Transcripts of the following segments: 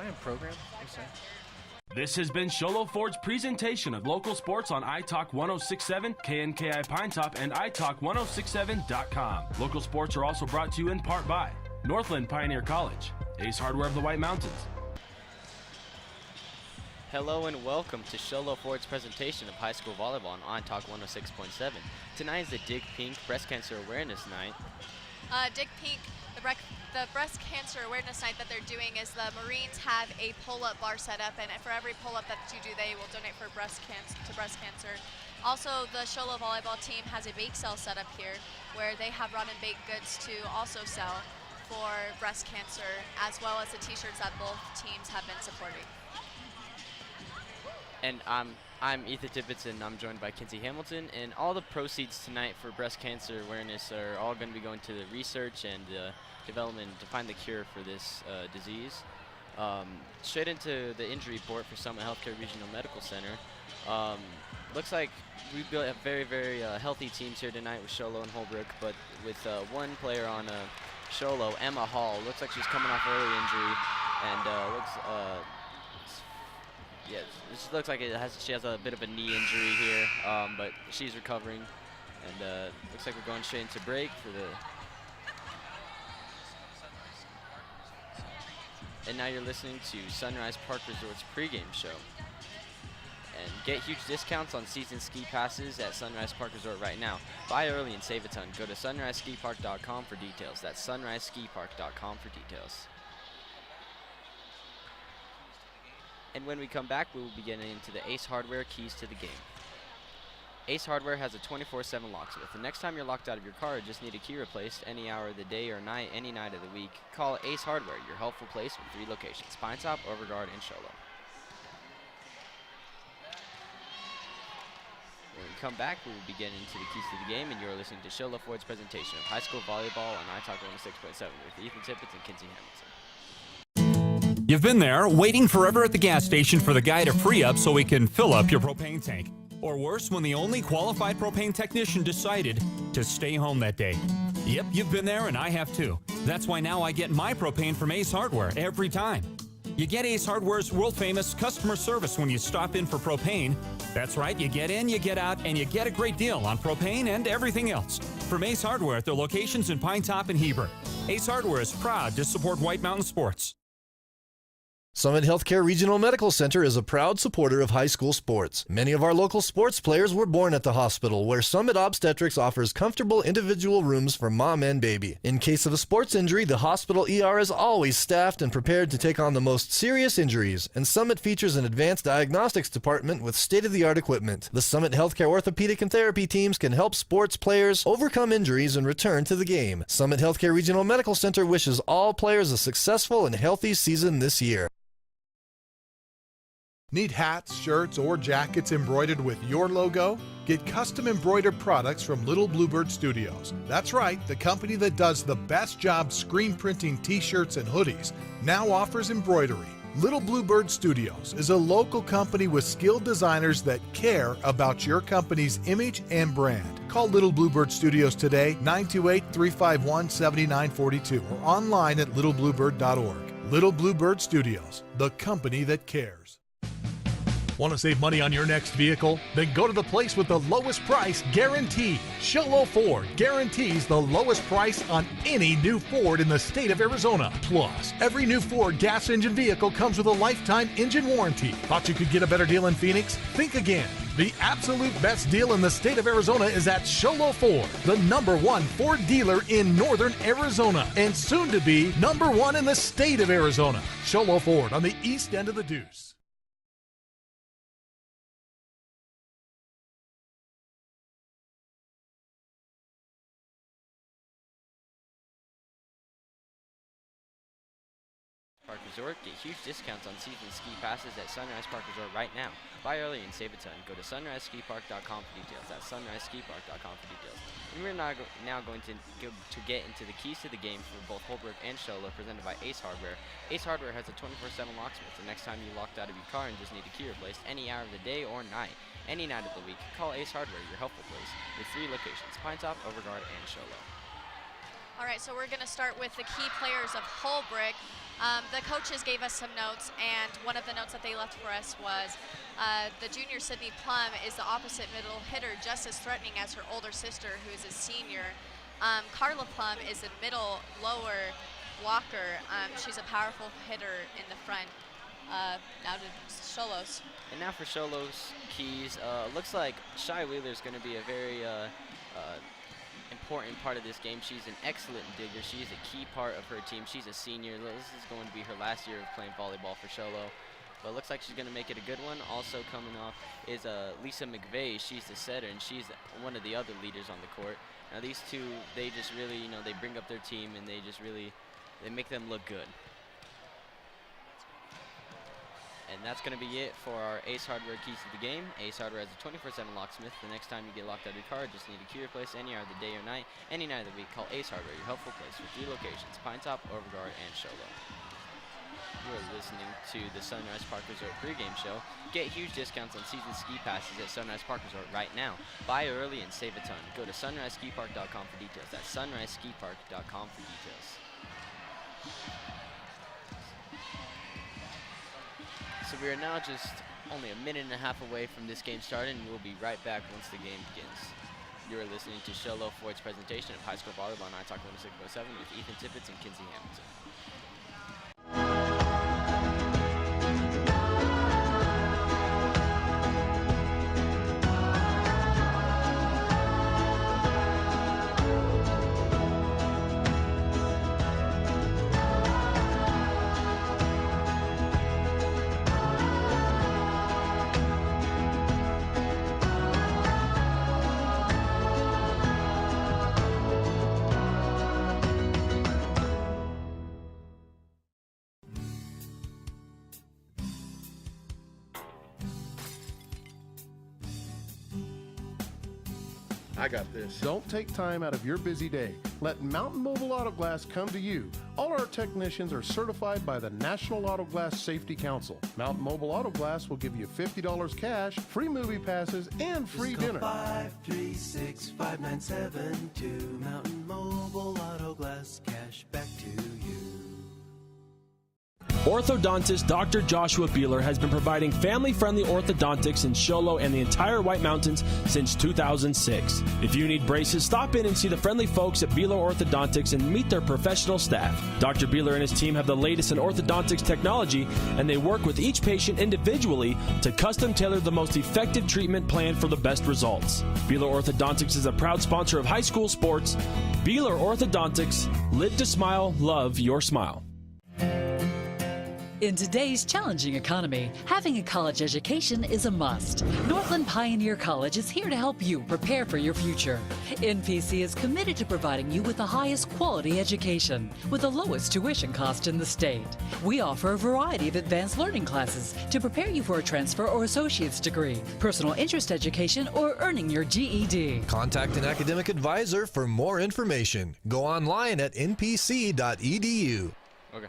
a program? This has been Sholo Ford's presentation of local sports on iTalk 1067, KNKI Pinetop, and iTalk1067.com. Local sports are also brought to you in part by Northland Pioneer College, Ace Hardware of the White Mountains. Hello and welcome to Sholo Ford's presentation of high school volleyball on iTalk 106.7. Tonight is the Dig Pink Breast Cancer Awareness Night. Dig Pink, the breast cancer awareness night that they're doing is the Marines have a pull-up bar set up, and for every pull-up that you do, they will donate for breast cancer. Also, the Sholo volleyball team has a bake sale set up here where they have run and baked goods to also sell for breast cancer, as well as the t-shirts that both teams have been supporting. And I'm Ethan Tippett, and I'm joined by Kinsey Hamilton, and all the proceeds tonight for breast cancer awareness are all going to be going to the research and development to find the cure for this disease. Straight into the injury report for Summit Healthcare Regional Medical Center. Looks like we've built a very, very healthy teams here tonight with Sholo and Holbrook, but with one player on Sholo, Emma Hall. Looks like she's coming off early injury, and yeah, it looks like she has a bit of a knee injury here, but she's recovering, and looks like we're going straight into break for the. And now you're listening to Sunrise Park Resort's pregame show. And get huge discounts on season ski passes at Sunrise Park Resort right now. Buy early and save a ton. Go to sunriseskipark.com for details. That's sunriseskipark.com for details. And when we come back, we will be getting into the Ace Hardware keys to the game. Ace Hardware has a 24/7 locksmith. The next time you're locked out of your car or just need a key replaced any hour of the day or night, any night of the week, call Ace Hardware, your helpful place with 3 locations: Pinetop, Overguard, and Sholo. When we come back, we will be getting into the keys to the game, and you're listening to Sholo Ford's presentation of high school volleyball on iTalk 106.7 with Ethan Tippett and Kinsey Hamilton. You've been there, waiting forever at the gas station for the guy to free up so he can fill up your propane tank. Or worse, when the only qualified propane technician decided to stay home that day. Yep, you've been there, and I have too. That's why now I get my propane from Ace Hardware every time. You get Ace Hardware's world-famous customer service when you stop in for propane. That's right, you get in, you get out, and you get a great deal on propane and everything else. From Ace Hardware at their locations in Pinetop and Heber. Ace Hardware is proud to support White Mountain sports. Summit Healthcare Regional Medical Center is a proud supporter of high school sports. Many of our local sports players were born at the hospital, where Summit Obstetrics offers comfortable individual rooms for mom and baby. In case of a sports injury, the hospital ER is always staffed and prepared to take on the most serious injuries, and Summit features an advanced diagnostics department with state-of-the-art equipment. The Summit Healthcare orthopedic and therapy teams can help sports players overcome injuries and return to the game. Summit Healthcare Regional Medical Center wishes all players a successful and healthy season this year. Need hats, shirts, or jackets embroidered with your logo? Get custom embroidered products from Little Bluebird Studios. That's right, the company that does the best job screen printing t-shirts and hoodies now offers embroidery. Little Bluebird Studios is a local company with skilled designers that care about your company's image and brand. Call Little Bluebird Studios today, 928-351-7942, or online at littlebluebird.org. Little Bluebird Studios, the company that cares. Want to save money on your next vehicle? Then go to the place with the lowest price guaranteed. Sholo Ford guarantees the lowest price on any new Ford in the state of Arizona. Plus, every new Ford gas engine vehicle comes with a lifetime engine warranty. Thought you could get a better deal in Phoenix? Think again. The absolute best deal in the state of Arizona is at Sholo Ford, the #1 Ford dealer in northern Arizona, and soon to be #1 in the state of Arizona. Sholo Ford on the east end of the Deuce. Park Resort. Get huge discounts on season ski passes at Sunrise Park Resort right now. Buy early and save a ton. Go to sunriseskipark.com for details. That's sunriseskipark.com for details. And we're now going to get into the keys to the game for both Holbrook and Sholo, presented by Ace Hardware. Ace Hardware has a 24/7 locksmith. The next time you locked out of your car and just need a key replaced any hour of the day or night, any night of the week, call Ace Hardware, your helpful place, with 3 locations: Pinetop, Overguard, and Sholo. All right, so we're going to start with the key players of Holbrook. The coaches gave us some notes, and one of the notes that they left for us was the junior Sydney Plum is the opposite middle hitter, just as threatening as her older sister, who is a senior. Carla Plum is a middle lower blocker. She's a powerful hitter in the front. Now to Sholos. And now for Sholos keys. Looks like Shy Wheeler is going to be a very important part of this game. She's an excellent digger. She's a key part of her team. She's a senior. This is going to be her last year of playing volleyball for Sholo. But it looks like she's going to make it a good one. Also coming off is Lisa McVeigh. She's the setter, and she's one of the other leaders on the court. Now these two, they just really, they bring up their team, and they make them look good. And that's going to be it for our Ace Hardware keys to the game. Ace Hardware has a 24/7 locksmith. The next time you get locked out of your car, just need a key replaced any hour of the day or night, any night of the week. Call Ace Hardware, your helpful place with 3 locations: Pine Top, Overguard, and Sholo. You are listening to the Sunrise Park Resort pregame show. Get huge discounts on season ski passes at Sunrise Park Resort right now. Buy early and save a ton. Go to sunriseskipark.com for details. That's sunriseskipark.com for details. So we are now just only a minute and a half away from this game starting, and we'll be right back once the game begins. You are listening to Sholo Ford's presentation of high school volleyball on iTalk 106.7 with Ethan Tippett and Kinsey Hamilton. I got this. Don't take time out of your busy day. Let Mountain Mobile Auto Glass come to you. All our technicians are certified by the National Auto Glass Safety Council. Mountain Mobile Auto Glass will give you $50 cash, free movie passes, and free dinner. 536-5972. Mountain Mobile Auto Glass, cash back to you. Orthodontist Dr. Joshua Beeler has been providing family-friendly orthodontics in Sholo and the entire White Mountains since 2006. If you need braces, stop in and see the friendly folks at Beeler Orthodontics and meet their professional staff. Dr. Beeler and his team have the latest in orthodontics technology, and they work with each patient individually to custom tailor the most effective treatment plan for the best results. Beeler Orthodontics is a proud sponsor of high school sports. Beeler Orthodontics, live to smile, love your smile. In today's challenging economy, having a college education is a must. Northland Pioneer College is here to help you prepare for your future. NPC is committed to providing you with the highest quality education with the lowest tuition cost in the state. We offer a variety of advanced learning classes to prepare you for a transfer or associate's degree, personal interest education, or earning your GED. Contact an academic advisor for more information. Go online at npc.edu. Okay.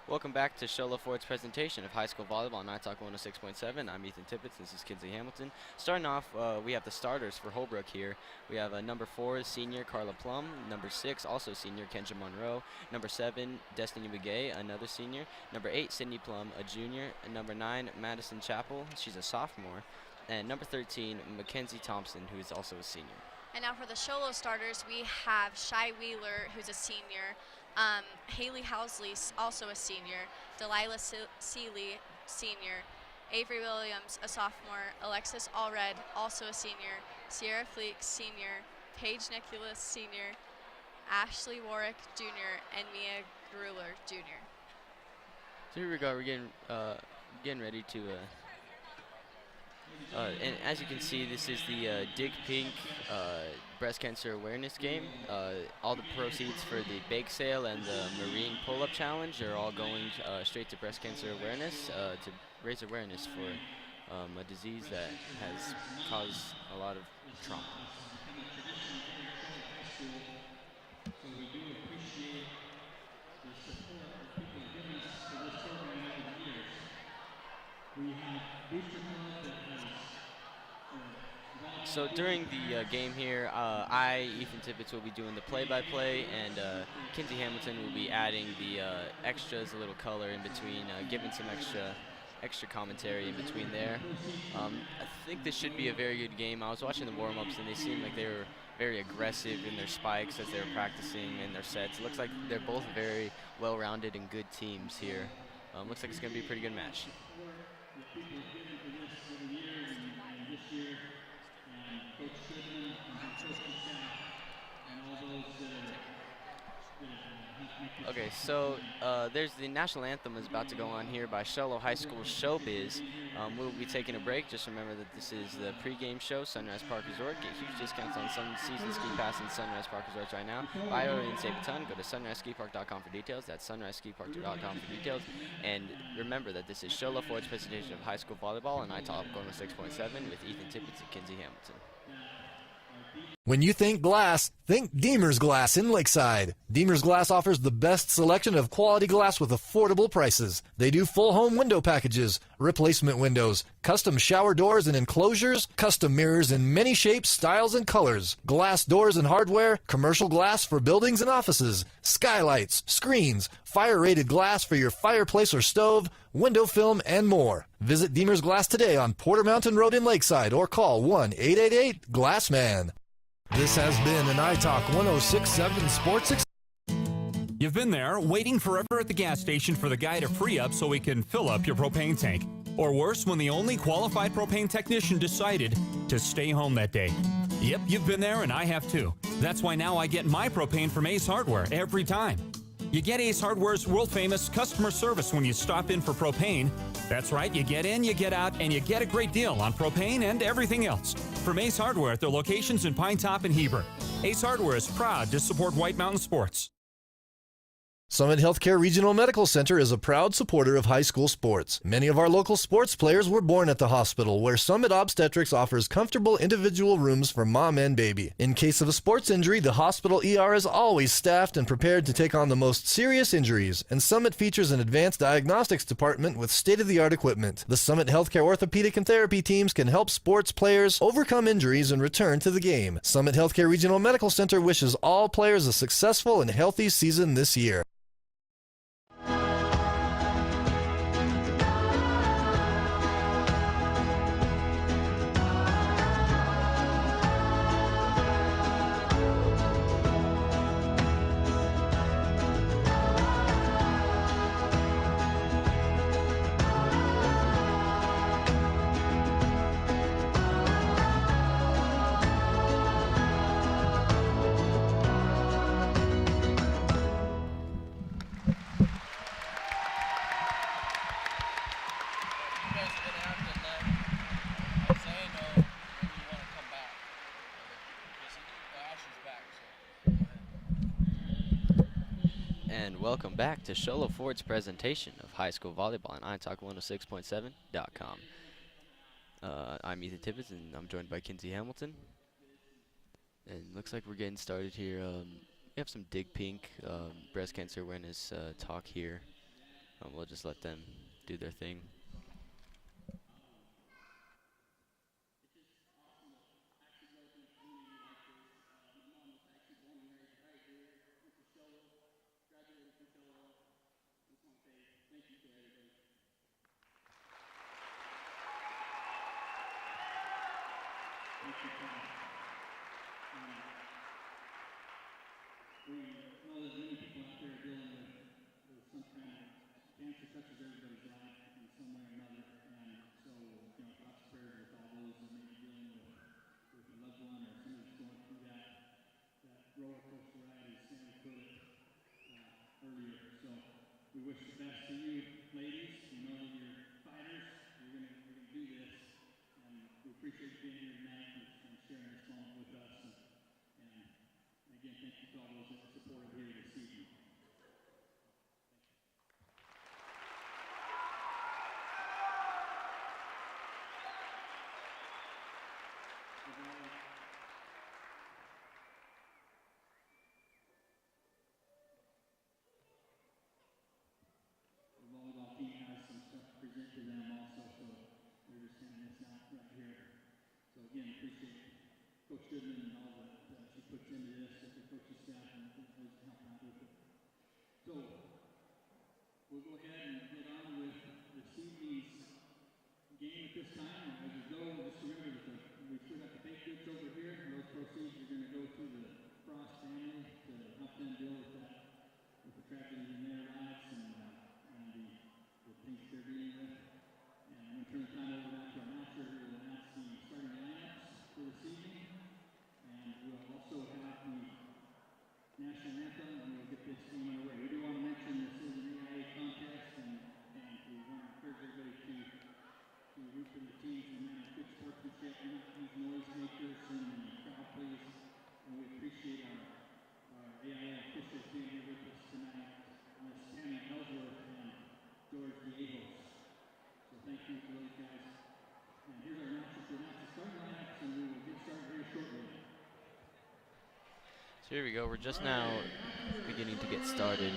Welcome back to Sholo Ford's presentation of high school volleyball on iTalk 106.7. I'm Ethan Tippett. This is Kinsey Hamilton. Starting off, we have the starters for Holbrook here. We have number 4, senior Carla Plum. Number 6, also senior, Kendra Monroe. Number 7, Destiny Begay, another senior. Number 8, Sydney Plum, a junior. And number 9, Madison Chappell. She's a sophomore. And number 13, Mackenzie Thompson, who is also a senior. And now for the Sholo starters, we have Shy Wheeler, who's a senior. Haley Housley, also a senior. Delilah Seeley, senior. Avery Williams, a sophomore. Alexis Allred, also a senior. Sierra Fleek, senior. Paige Nicholas, senior. Ashley Warwick, junior. And Mia Gruler, junior. So here we go. We're getting ready to. And as you can see, this is the Dig Pink breast cancer awareness game. All the proceeds for the bake sale and the marine pull-up challenge are all going straight to breast cancer awareness to raise awareness for a disease that has caused a lot of trauma. So during the game here, Ethan Tippett, will be doing the play-by-play, and Kinsey Hamilton will be adding the extras, a little color in between, giving some extra commentary in between there. I think this should be a very good game. I was watching the warm-ups, and they seemed like they were very aggressive in their spikes as they were practicing in their sets. It looks like they're both very well-rounded and good teams here. Looks like it's going to be a pretty good match. Okay, so there's the national anthem is about to go on here by Sholo High School Showbiz. We'll be taking a break. Just remember that this is the pregame show, Sunrise Park Resort. Get huge discounts on some season ski pass in Sunrise Park Resorts right now. Buy early and save a ton. Go to sunriseskipark.com for details. That's sunriseskipark.com for details. And remember that this is Sholo Ford's presentation of high school volleyball and iTalk 106.7 with Ethan Tippett and Kinsey Hamilton. When you think glass, think Deemer's Glass in Lakeside. Deemer's Glass offers the best selection of quality glass with affordable prices. They do full home window packages, replacement windows, custom shower doors and enclosures, custom mirrors in many shapes, styles, and colors, glass doors and hardware, commercial glass for buildings and offices, skylights, screens, fire-rated glass for your fireplace or stove, window film, and more. Visit Deemer's Glass today on Porter Mountain Road in Lakeside or call 1-888-GLASSMAN. This has been an iTalk 106.7 Sports. You've been there, waiting forever at the gas station for the guy to free up so we can fill up your propane tank. Or worse, when the only qualified propane technician decided to stay home that day. Yep, you've been there, and I have too. That's why now I get my propane from Ace Hardware every time. You get Ace Hardware's world-famous customer service when you stop in for propane. That's right, you get in, you get out, and you get a great deal on propane and everything else. From Ace Hardware at their locations in Pine Top and Heber. Ace Hardware is proud to support White Mountain sports. Summit Healthcare Regional Medical Center is a proud supporter of high school sports. Many of our local sports players were born at the hospital, where Summit Obstetrics offers comfortable individual rooms for mom and baby. In case of a sports injury, the hospital ER is always staffed and prepared to take on the most serious injuries, and Summit features an advanced diagnostics department with state-of-the-art equipment. The Summit Healthcare orthopedic and therapy teams can help sports players overcome injuries and return to the game. Summit Healthcare Regional Medical Center wishes all players a successful and healthy season this year. Welcome back to Sholo Ford's presentation of high school volleyball on iTalk106.7.com. I'm Ethan Tippett, and I'm joined by Kinsey Hamilton. And looks like we're getting started here. We have some Dig Pink breast cancer awareness talk here. We'll just let them do their thing. We know that many people out there are dealing with some kind of cancer touches everybody's life in some way or another, and so, thoughts, prayers with all those that may be dealing with a loved one or somebody's going through that roller coaster ride, as Sammy put it earlier. So we wish the best to you, ladies. We know that you're fighters. You're gonna do this, and we appreciate you being here tonight and sharing this moment with us. And again, thank you to all those that supported here this evening. The volleyball team has some stuff to present to them also, so we're just handing this out right here. So again, appreciate Coach Goodman and all that she puts into this with the coaching staff and the coaches help out with it. So we'll go ahead and get on with this evening's game at this time. As we go, just remember that we still got the baked goods over here. Those proceeds are going to go to the Frost family to help them deal with that, with the tragedy in their lives and the things they're dealing with. And I'm going to turn the time over now to our announcer who will announce the starting lineups for this evening. And we'll also have the national anthem, and we'll get this game underway. We do want to mention this is an AIA contest, and we want to encourage everybody to root for the teams and man of good sportsmanship, and not use noisemakers and crowd please. And we appreciate our AIA officials being here with us tonight, Miss Tammy Ellsworth and George Diegos. So thank you to those guys. And here's our announcer to announce the starting lineups, and we will get started here shortly. So here we go. We're just now beginning to get started.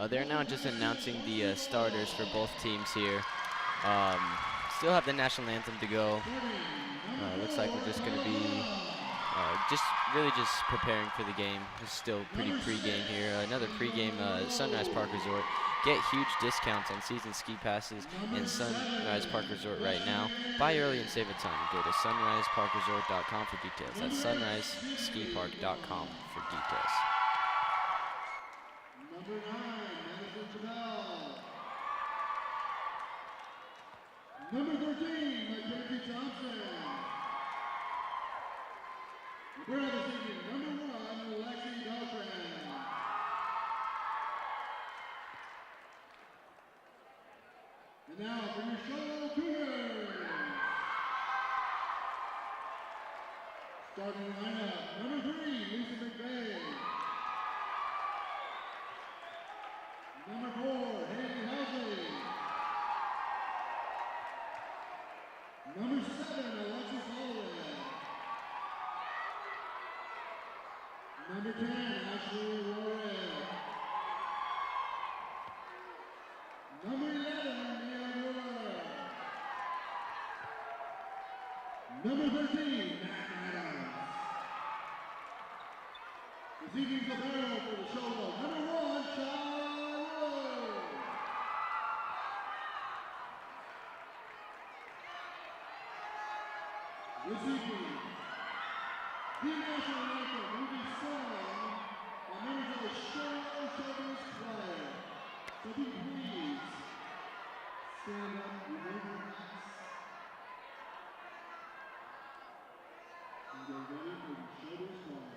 They're now just announcing the starters for both teams here. Still have the national anthem to go. Looks like we're just going to be just preparing for the game. It's still pretty pre-game here. Another pre-game Sunrise Park Resort. Get huge discounts on season ski passes in Sunrise Park Resort right now. Buy early and save a ton. Go to sunriseparkresort.com for details. That's sunriseskipark.com for details. Number 9, Madison Jamel. Number 13, Mackenzie Thompson. We're on this evening, number 1, Lexi Dahlgren. And now for your Show Cougars. Starting lineup, number 3, Lisa McVeigh. Number 4, Haley Housley. Number 7, Alexis Holloway. Number 10, Ashley Warren. Number 11, Mia Moore. Number 13, Matt Adams. This evening's the barrel for the show. Number 1, Sean Rowe. This evening, the national anthem will be sung by members of the Show Showbiz Choir. So be please stand up and wave your hats. And get ready for the Showbiz Choir.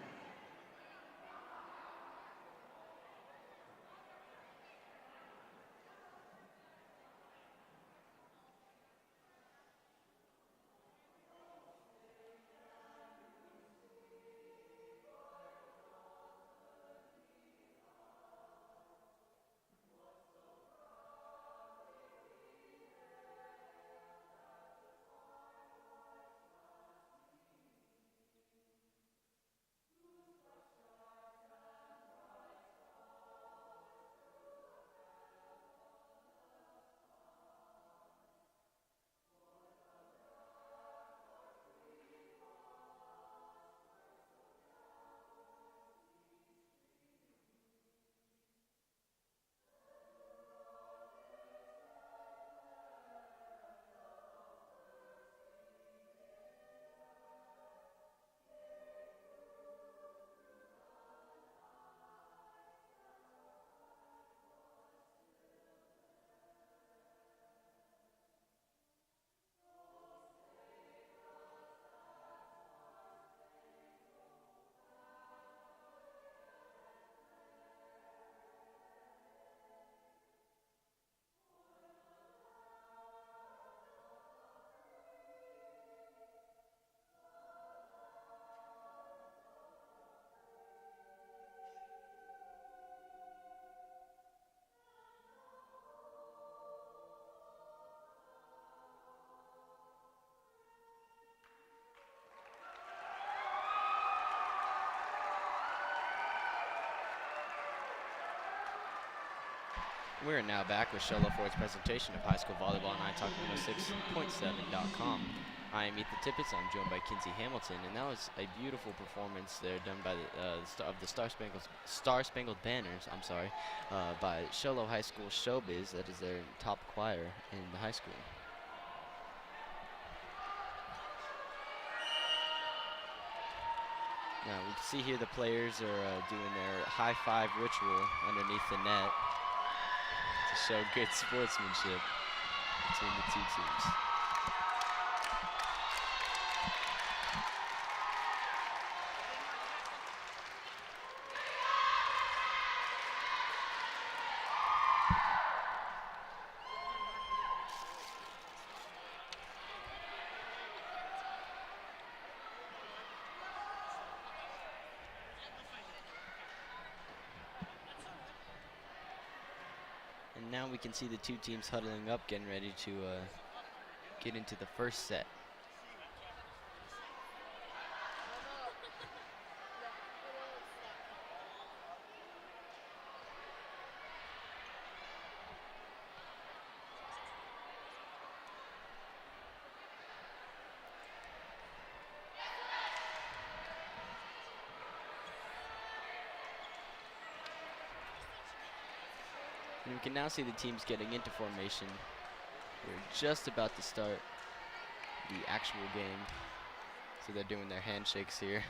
We're now back with Show Ford's presentation of high school volleyball on iTalk 106.7.com. I'm Ethan Tippett. I'm joined by Kinsey Hamilton, and that was a beautiful performance there done by the Star Spangled Banners. I'm sorry, by Sholo High School Showbiz. That is their top choir in the high school. Now we can see here the players are doing their high five ritual underneath the net to show good sportsmanship between the two teams. And now we can see the two teams huddling up, getting ready to get into the first set. And we can now see the teams getting into formation. We're just about to start the actual game. So they're doing their handshakes here.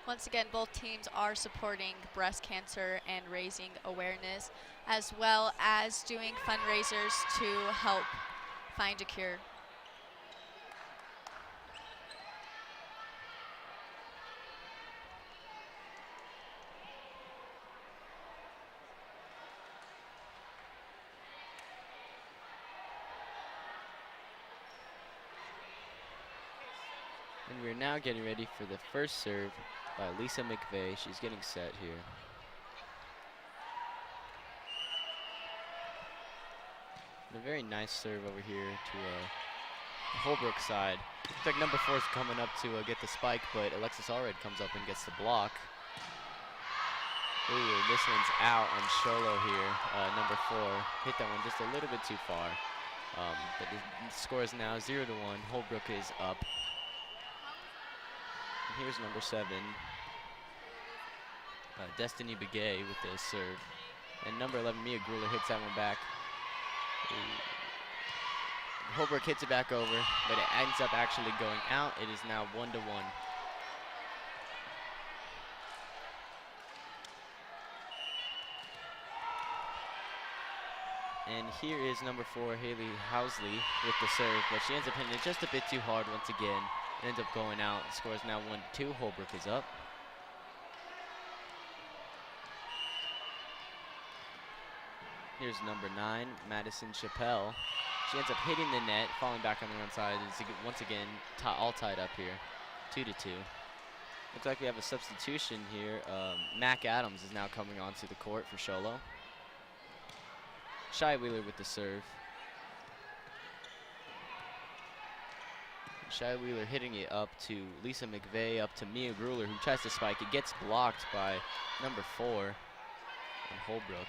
Once again, both teams are supporting breast cancer and raising awareness, as well as doing fundraisers to help find a cure. And we're now getting ready for the first serve by Lisa McVeigh. She's getting set here. And a very nice serve over here to the Holbrook side. Looks like number 4 is coming up to get the spike, but Alexis Allred comes up and gets the block. Ooh, this one's out on Sholo here. Number 4 hit that one just a little bit too far. But the score is now 0-1. Holbrook is up. Here's number 7, Destiny Begay with the serve. And number 11, Mia Gruler hits that one back. Ooh. Holbrook hits it back over, but it ends up actually going out. It is now 1-1. And here is number 4, Haley Housley with the serve, but she ends up hitting it just a bit too hard once again. Ends up going out. The score is now 1-2. Holbrook is up. Here's number 9, Madison Chappelle. She ends up hitting the net, falling back on the run side. It's once again all tied up here, 2-2. Looks like we have a substitution here. Mac Adams is now coming onto the court for Sholo. Shy Wheeler with the serve. Shy Wheeler hitting it up to Lisa McVeigh, up to Mia Gruler, who tries to spike. It gets blocked by number 4 on Holbrook.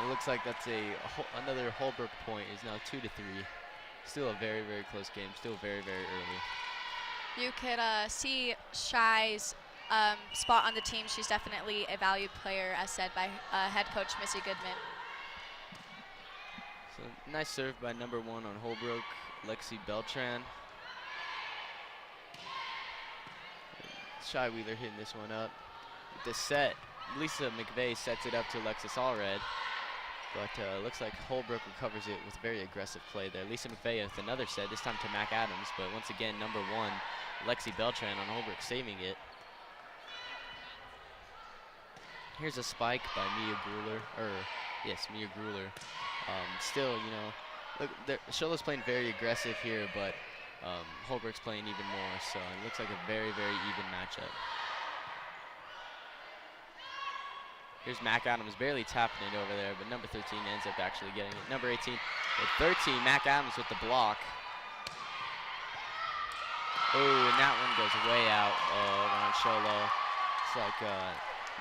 It looks like that's another Holbrook point. Is now 2-3. Still a very, very close game. Still very, very early. You could see Shy's spot on the team. She's definitely a valued player, as said by head coach Missy Goodman. So nice serve by number 1 on Holbrook, Lexi Beltran. Shy Wheeler hitting this one up. With the set, Lisa McVeigh sets it up to Alexis Allred, but looks like Holbrook recovers it with very aggressive play there. Lisa McVeigh with another set, this time to Mac Adams, but once again, number 1, Lexi Beltran on Holbrook saving it. Here's a spike by Mia Gruler, Mia Gruler. Still, you know, look, Sholo's playing very aggressive here, but Holbrook's playing even more, so it looks like a very, very even matchup. Here's Mac Adams barely tapping it over there, but number 13 ends up actually getting it. Number 18, with 13, Mac Adams with the block. Oh, and that one goes way out around Sholo. It's like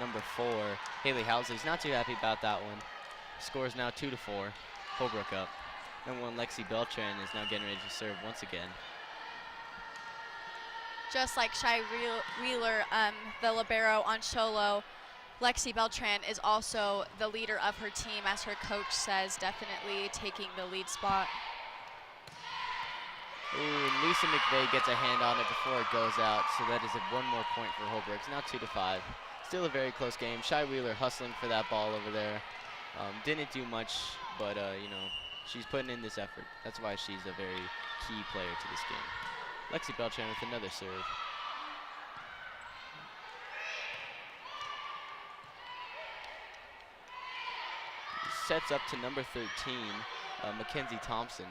number 4, Haley Housley's not too happy about that one. Score is now 2-4. Holbrook up. Number 1, Lexi Beltran is now getting ready to serve once again. Just like Shy Wheeler, the libero on Sholo, Lexi Beltran is also the leader of her team, as her coach says, definitely taking the lead spot. Ooh, and Lisa McVeigh gets a hand on it before it goes out, so that is one more point for Holbrook. It's now 2-5. Still a very close game. Shy Wheeler hustling for that ball over there. Didn't do much, but you know, she's putting in this effort. That's why she's a very key player to this game. Lexi Beltran with another serve. Sets up to number 13, Mackenzie Thompson,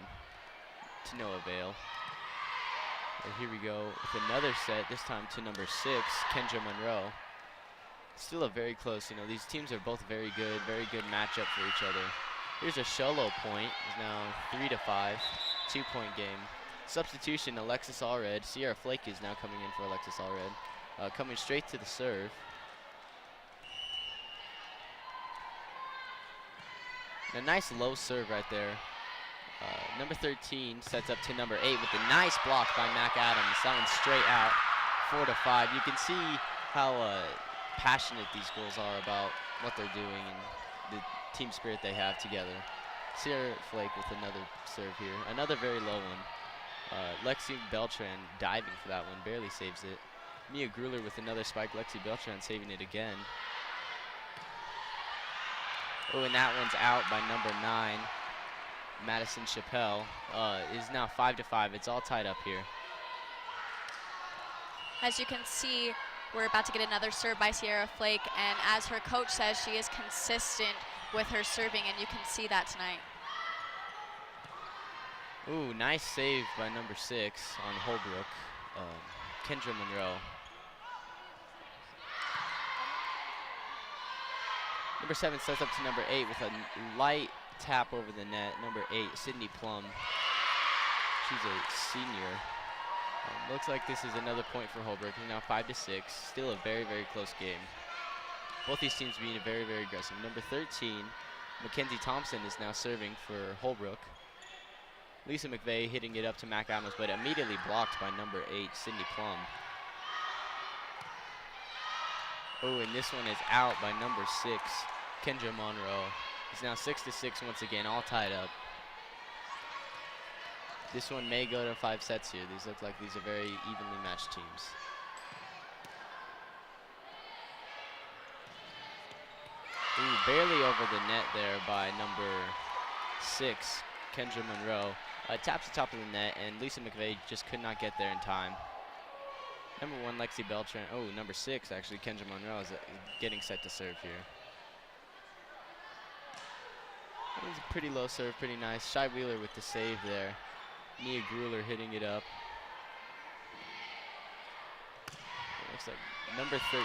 to no avail. And here we go with another set, this time to number 6, Kendra Monroe. Still a very close, you know, these teams are both very good matchup for each other. Here's a Sholo point, it's now 3-5, 2-point game. Substitution, Alexis Allred. Sierra Flake is now coming in for Alexis Allred. Coming straight to the serve. And a nice low serve right there. Number 13 sets up to number 8 with a nice block by Mac Adams. That one's straight out, 4-5. You can see how passionate these girls are about what they're doing and the team spirit they have together. Sierra Flake with another serve here. Another very low one. Lexi Beltran diving for that one, barely saves it. Mia Gruler with another spike. Lexi Beltran saving it again. Oh, and that one's out by number 9. Madison Chappelle is now 5-5. It's all tied up here. As you can see, we're about to get another serve by Sierra Flake, and as her coach says, she is consistent with her serving, and you can see that tonight. Ooh, nice save by number 6 on Holbrook, Kendra Monroe. Number 7 sets up to number 8 with a light tap over the net. Number 8, Sydney Plum. She's a senior. Looks like this is another point for Holbrook. Now 5-6. Still a very close game. Both these teams being very aggressive. Number 13, Mackenzie Thompson is now serving for Holbrook. Lisa McVeigh hitting it up to Mac Adams, but immediately blocked by number 8, Sydney Plum. Oh, and this one is out by number 6, Kendra Monroe. It's now 6-6 once again, all tied up. This one may go to 5 sets here. These look like these are very evenly matched teams. Ooh, barely over the net there by number 6, Kendra Monroe. Taps the top of the net, and Lisa McVeigh just could not get there in time. Number 1, Lexi Beltran. Oh, number 6, actually, Kendra Monroe is getting set to serve here. That was a pretty low serve, pretty nice. Shy Wheeler with the save there. Nia Gruler hitting it up. It looks like number 13,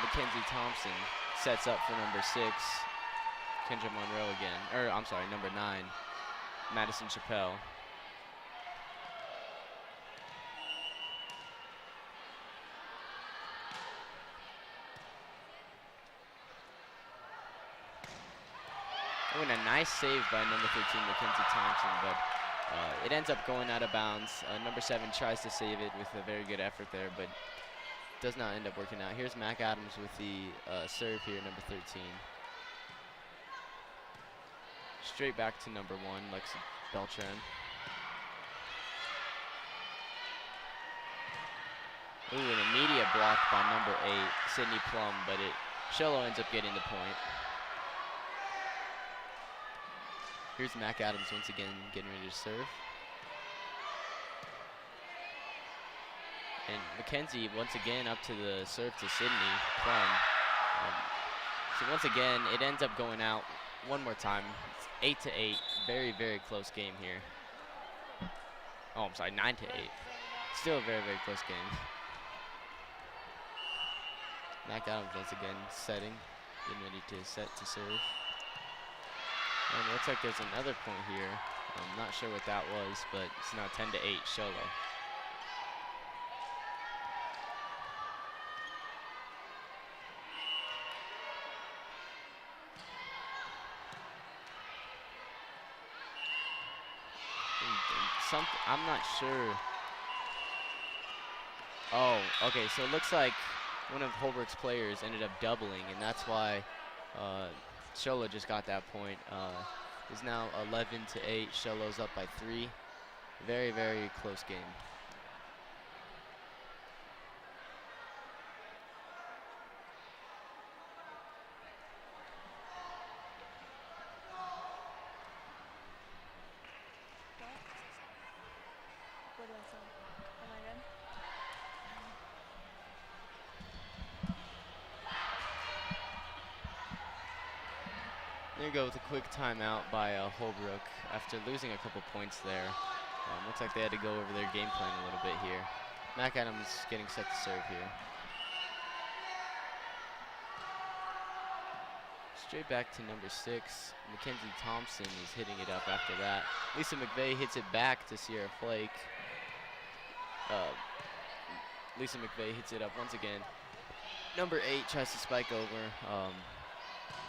Mackenzie Thompson, sets up for number 6, Kendra Monroe again. Or, I'm sorry, number 9, Madison Chappelle. Oh, and a nice save by number 13, Mackenzie Thompson, but it ends up going out of bounds. Number 7 tries to save it with a very good effort there, but does not end up working out. Here's Mac Adams with the serve here, number 13. Straight back to number 1, Lexi Beltran. Ooh, an immediate block by number 8, Sydney Plum, but Sholo ends up getting the point. Here's Mac Adams once again getting ready to serve. And Mackenzie once again up to the serve to Sydney Plum. So once again, it ends up going out one more time. It's 8-8, very close game here. Oh, I'm sorry, 9-8. Still a very close game. Mac Adams once again setting, getting ready to set to serve. And it looks like there's another point here. I'm not sure what that was, but it's now 10-8, Sholo. I'm not sure. Oh, okay, so it looks like one of Holbrook's players ended up doubling, and that's why Sholo just got that point. It's now 11-8. Sholo's up by 3. Very, very close game. What do I say? Am I good? There you go with a quick timeout by Holbrook after losing a couple points there. Looks like they had to go over their game plan a little bit here. Mac Adams getting set to serve here. Straight back to number 6. Mackenzie Thompson is hitting it up after that. Lisa McVeigh hits it back to Sierra Flake. Lisa McVeigh hits it up once again. Number 8 tries to spike over,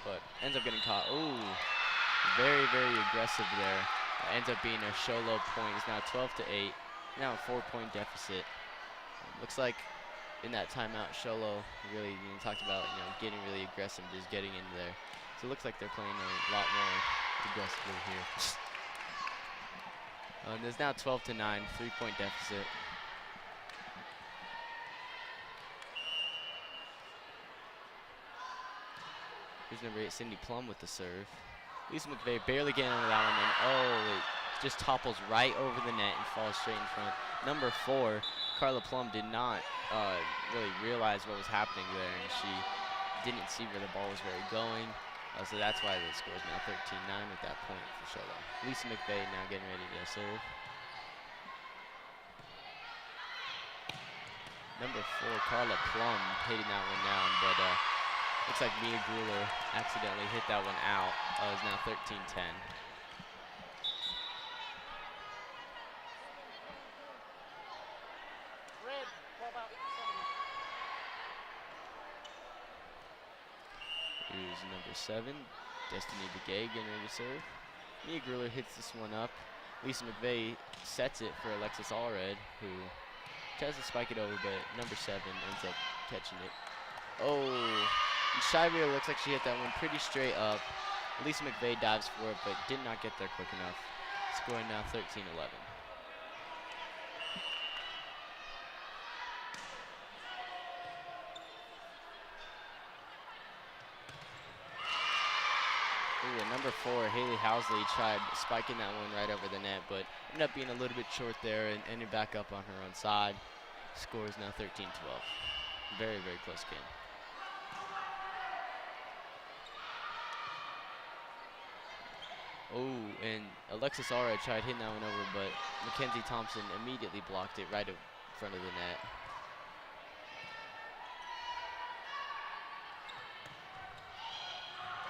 but ends up getting caught. Ooh, very, very aggressive there. Ends up being a Sholo point. It's now 12-8. Now a 4-point deficit. Looks like in that timeout, Sholo really talked about getting really aggressive, just getting into there. So it looks like they're playing a lot more aggressively here. And there's now 12-9, 3-point deficit. Here's number 8, Cindy Plum with the serve. Lisa McVeigh barely getting under that one, and oh, it just topples right over the net and falls straight in front. Number 4, Carla Plum did not really realize what was happening there, and she didn't see where the ball was very going. So that's why the score is now 13-9 at that point for Sholo. Lisa McVeigh now getting ready to serve. Number 4, Carla Plum hitting that one down, but looks like Mia Gruler accidentally hit that one out. It's now 13-10. Here's number 7, Destiny Begay getting ready to serve. Mia Gruler hits this one up. Lisa McVeigh sets it for Alexis Allred, who tries to spike it over, but number 7 ends up catching it. Oh, Shivia looks like she hit that one pretty straight up. Lisa McVeigh dives for it, but did not get there quick enough. Scoring now 13-11. Ooh, and number 4, Haley Housley tried spiking that one right over the net, but ended up being a little bit short there and ended back up on her own side. Score is now 13-12. Very, very close game. Oh, and Alexis Aura tried hitting that one over, but Mackenzie Thompson immediately blocked it right in front of the net.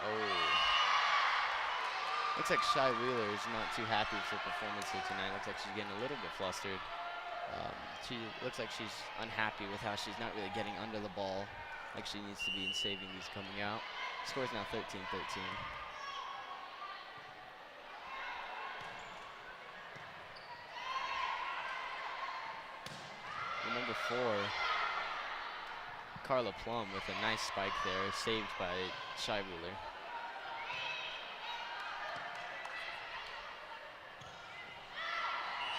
Oh. Looks like Shy Wheeler is not too happy with her performance here tonight. Looks like she's getting a little bit flustered. She looks like she's unhappy with how she's not really getting under the ball like she needs to be in saving these coming out. Score's now 13-13. Number 4, Carla Plum with a nice spike there, saved by Shy Wheeler.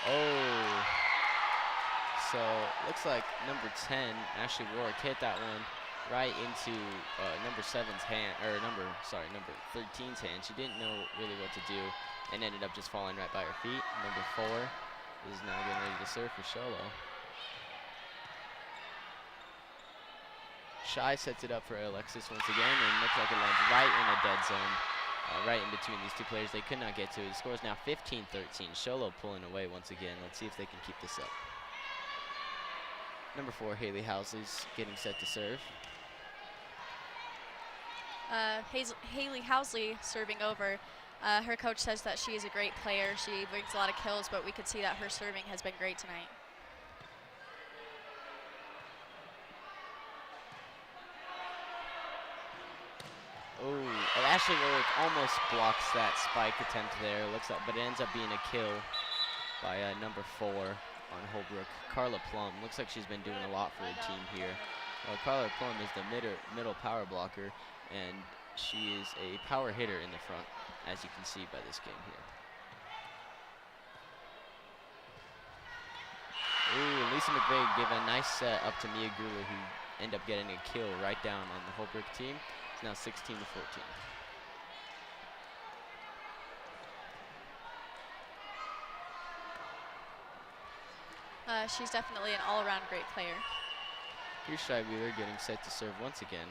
Oh, so looks like number 10, Ashley Warwick, hit that one right into number 7's hand, or number 13's hand. She didn't know really what to do and ended up just falling right by her feet. Number 4 is now getting ready to serve for Sholo. Shy sets it up for Alexis once again, and looks like it lands right in a dead zone, right in between these two players. They could not get to it. The score is now 15-13. Sholo pulling away once again. Let's see if they can keep this up. Number 4, Haley Housley's getting set to serve. Haley Housley serving over. Her coach says that she is a great player. She brings a lot of kills, but we could see that her serving has been great tonight. Ashley Warwick almost blocks that spike attempt there. Looks like, but it ends up being a kill. by number 4 on Holbrook, Carla Plum. Looks like she's been doing a lot for her team here. Carla Plum is the middle power blocker, and she is a power hitter in the front, as you can see by this game here. Ooh, Lisa McVeigh gave a nice set up to Mia Gruler, who ended up getting a kill right down on the Holbrook team. It's now 16 to 14. She's definitely an all-around great player. Here's Shy Wheeler getting set to serve once again.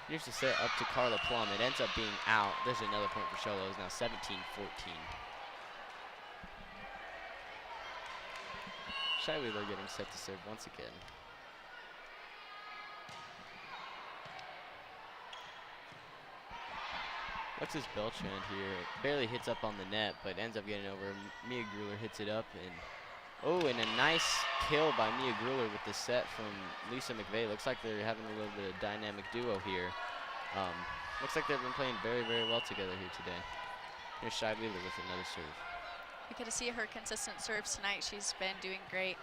Here's the set up to Carla Plum. It ends up being out. There's another point for Sholo. It's now 17-14. Shy Wheeler getting set to serve once again. Alexis Beltran here barely hits up on the net, but ends up getting over. Mia Gruler hits it up, and a nice kill by Mia Gruler with the set from Lisa McVeigh. Looks like they're having a little bit of dynamic duo here. Looks like they've been playing very, very well together here today. Here's Shy Wheeler with another serve. We get to see her consistent serves tonight. She's been doing great.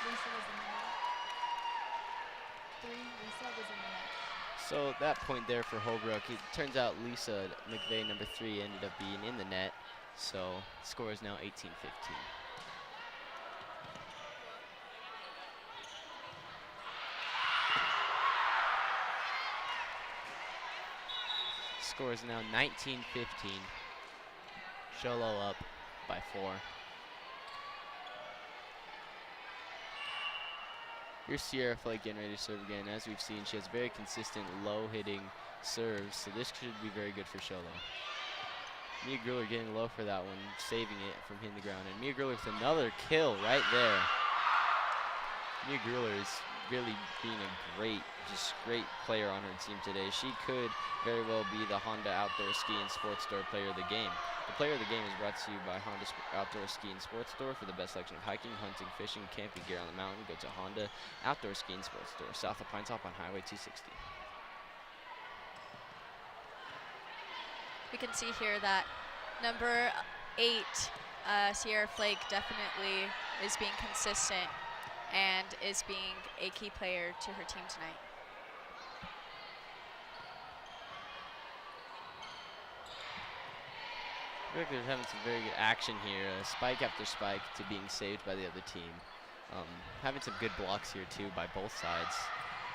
Lisa was in the net. 3, Lisa was in the net. So that point there for Holbrook, it turns out Lisa McVeigh, number 3, ended up being in the net. So score is now 18-15. Score is now 19-15. Sholo up by 4. Here's Sierra Flake getting ready to serve again. As we've seen, she has very consistent low-hitting serves, so this should be very good for Sholo. Mia Gruler getting low for that one, saving it from hitting the ground. And Mia Gruler with another kill right there. Mia Gruler is really being a great player on her team today. She could very well be the Honda Outdoor Ski and Sports Store Player of the Game. The Player of the Game is brought to you by Honda Outdoor Ski and Sports Store. For the best selection of hiking, hunting, fishing, camping gear on the mountain, go to Honda Outdoor Ski and Sports Store, south of Pine Top on Highway 260. We can see here that number 8, Sierra Flake, definitely is being consistent and is being a key player to her team tonight. I feel like they're having some very good action here. Spike after spike to being saved by the other team. Having some good blocks here too by both sides.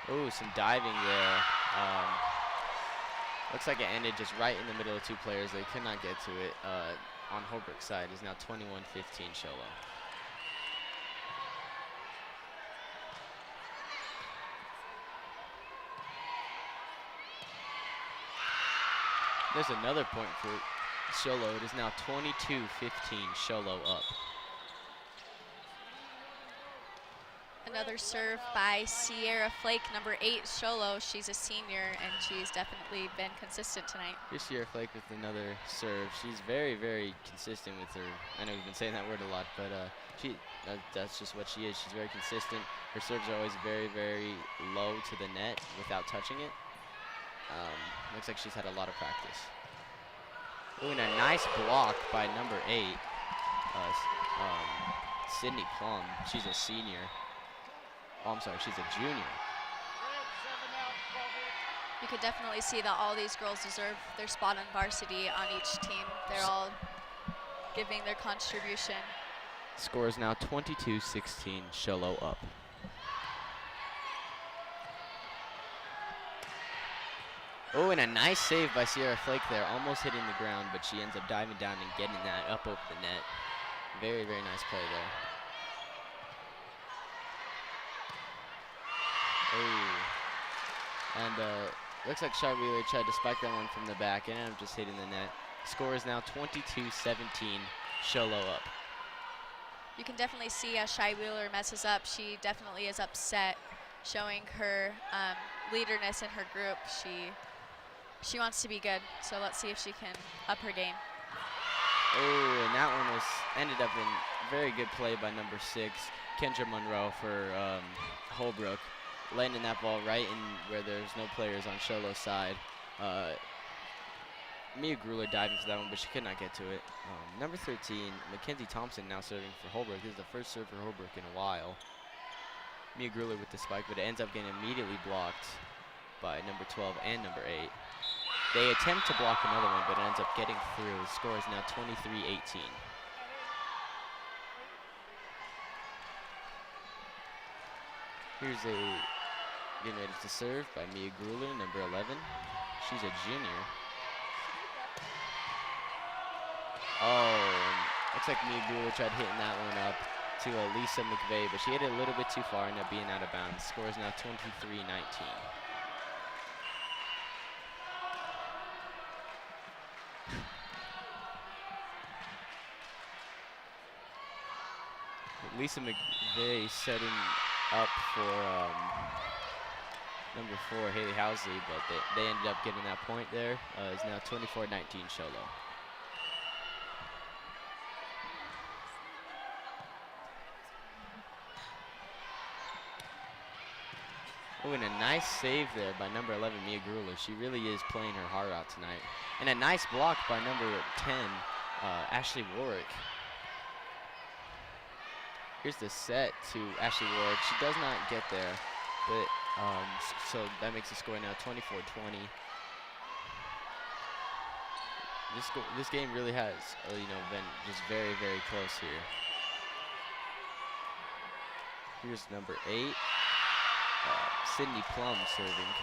Oh, some diving there. Looks like it ended just right in the middle of 2 players. They could not get to it. On Holbrook's side is now 21-15 Sholo. There's another point for Sholo. It is now 22-15 Sholo up. Another serve by Sierra Flake, number 8, Sholo. She's a senior, and she's definitely been consistent tonight. Here's Sierra Flake with another serve. She's very, very consistent with her. I know we've been saying that word a lot, but that's just what she is. She's very consistent. Her serves are always very, very low to the net without touching it. Looks like she's had a lot of practice. Ooh, and a nice block by number 8, Sydney Plum. She's a senior. Oh, I'm sorry, she's a junior. You could definitely see that all these girls deserve their spot on varsity on each team. They're all giving their contribution. Score is now 22-16, Sholo up. Oh, and a nice save by Sierra Flake there, almost hitting the ground, but she ends up diving down and getting that up over the net. Very, very nice play there. Oh, and looks like Shy Wheeler tried to spike that one from the back and ended up just hitting the net. Score is now 22-17, Sholo up. You can definitely see as Shy Wheeler messes up, she definitely is upset, showing her leaderness in her group. She wants to be good, so let's see if she can up her game. Oh, and that one ended up in very good play by number 6, Kendra Monroe for Holbrook, landing that ball right in where there's no players on Sholo's side. Mia Gruler diving for that one, but she could not get to it. Number 13, Mackenzie Thompson now serving for Holbrook. This is the first serve for Holbrook in a while. Mia Gruler with the spike, but it ends up getting immediately blocked by number 12 and number 8. They attempt to block another one, but it ends up getting through. The score is now 23-18. Here's a getting ready to serve by Mia Gruler, number 11. She's a junior. Oh, looks like Mia Gruler tried hitting that one up to Lisa McVeigh, but she hit it a little bit too far, ended up being out of bounds. Score is now 23-19. Lisa McVeigh setting up for number 4, Haley Housley, but they ended up getting that point there. It's now 24-19 Sholo. Oh, and a nice save there by number 11, Mia Gruler. She really is playing her heart out tonight. And a nice block by number 10, Ashley Warwick. Here's the set to Ashley Warwick. She does not get there, but so that makes the score now 24-20. This game really has, been just very, very close here. Here's number 8, Sydney Plum serving.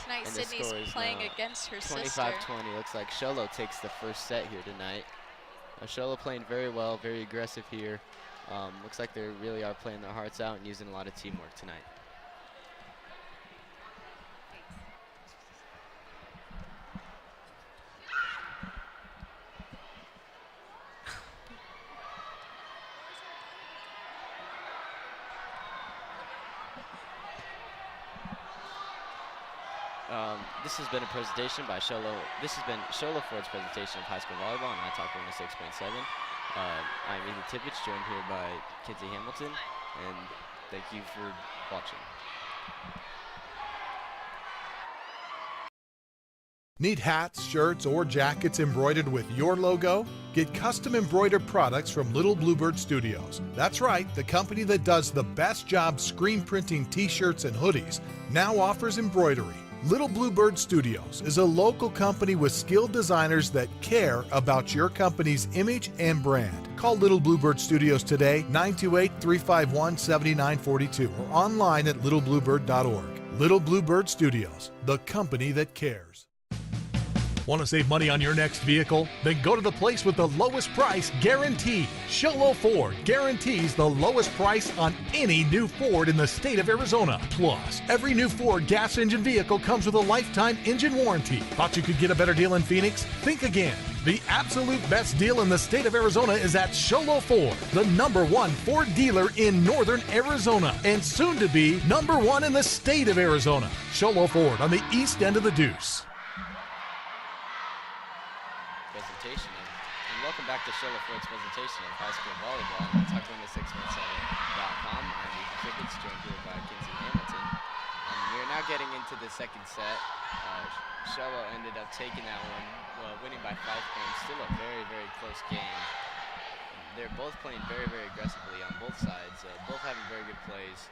Tonight, And Sydney's playing against her sister. 25-20. Looks like Sholo takes the first set here tonight. Sholo playing very well, very aggressive here. Looks like they really are playing their hearts out and using a lot of teamwork tonight. This has been a presentation by Sholo. This has been Sholo Ford's presentation of high school volleyball on iTalk 106.7. I'm Ethan Tippett, joined here by Kinsey Hamilton, and thank you for watching. Need hats, shirts, or jackets embroidered with your logo? Get custom embroidered products from Little Bluebird Studios. That's right, the company that does the best job screen printing t-shirts and hoodies now offers embroidery. Little Bluebird Studios is a local company with skilled designers that care about your company's image and brand. Call Little Bluebird Studios today, 928-351-7942, or online at littlebluebird.org. Little Bluebird Studios, the company that cares. Want to save money on your next vehicle? Then go to the place with the lowest price guaranteed. Sholo Ford guarantees the lowest price on any new Ford in the state of Arizona. Plus, every new Ford gas engine vehicle comes with a lifetime engine warranty. Thought you could get a better deal in Phoenix? Think again. The absolute best deal in the state of Arizona is at Sholo Ford, the #1 Ford dealer in northern Arizona, and soon to be #1 in the state of Arizona. Sholo Ford on the east end of the Deuce. And welcome back to Sholo Ford's presentation of high school volleyball on iTalk106.7.com. I'm Ethan Tippett, joined here by Kinsey Hamilton. And we're now getting into the second set. Sholo ended up taking that one, winning by 5 points. Still a very, very close game. They're both playing very, very aggressively on both sides. Both having very good plays.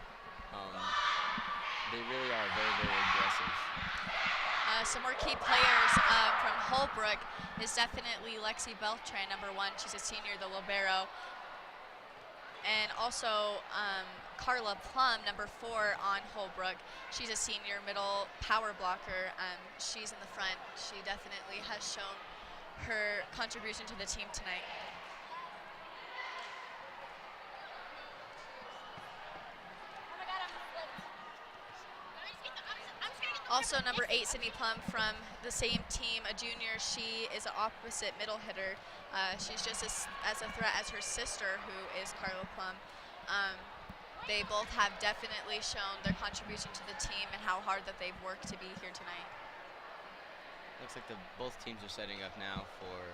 They really are very, very aggressive. Some more key players from Holbrook is definitely Lexi Beltran, #1. She's a senior, the libero. And also Carla Plum, #4 on Holbrook. She's a senior middle power blocker. She's in the front. She definitely has shown her contribution to the team tonight. Also, #8, Sydney Plum from the same team, a junior. She is an opposite middle hitter. She's just as a threat as her sister, who is Carla Plum. They both have definitely shown their contribution to the team and how hard that they've worked to be here tonight. Looks like both teams are setting up now for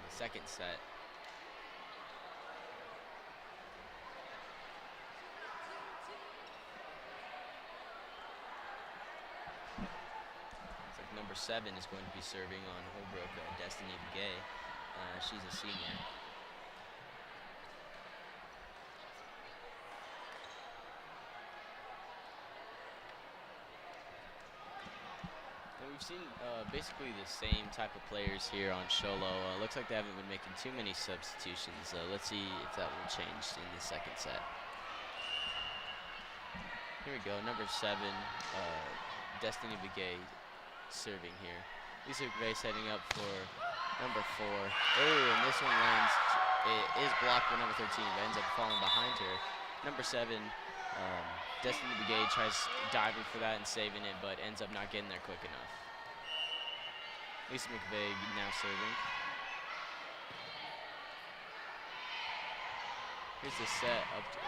the second set. number 7 is going to be serving on Holbrook, Destiny Begay. She's a senior. We've seen basically the same type of players here on Sholo. Looks like they haven't been making too many substitutions. Let's see if that will change in the second set. Here we go, number 7, Destiny Begay serving here. Lisa McVeigh setting up for number 4. Oh, and this one lands. It is blocked by number 13, but ends up falling behind her. Number 7, Destiny Begay tries diving for that and saving it, but ends up not getting there quick enough. Lisa McVeigh now serving. Here's the set up to.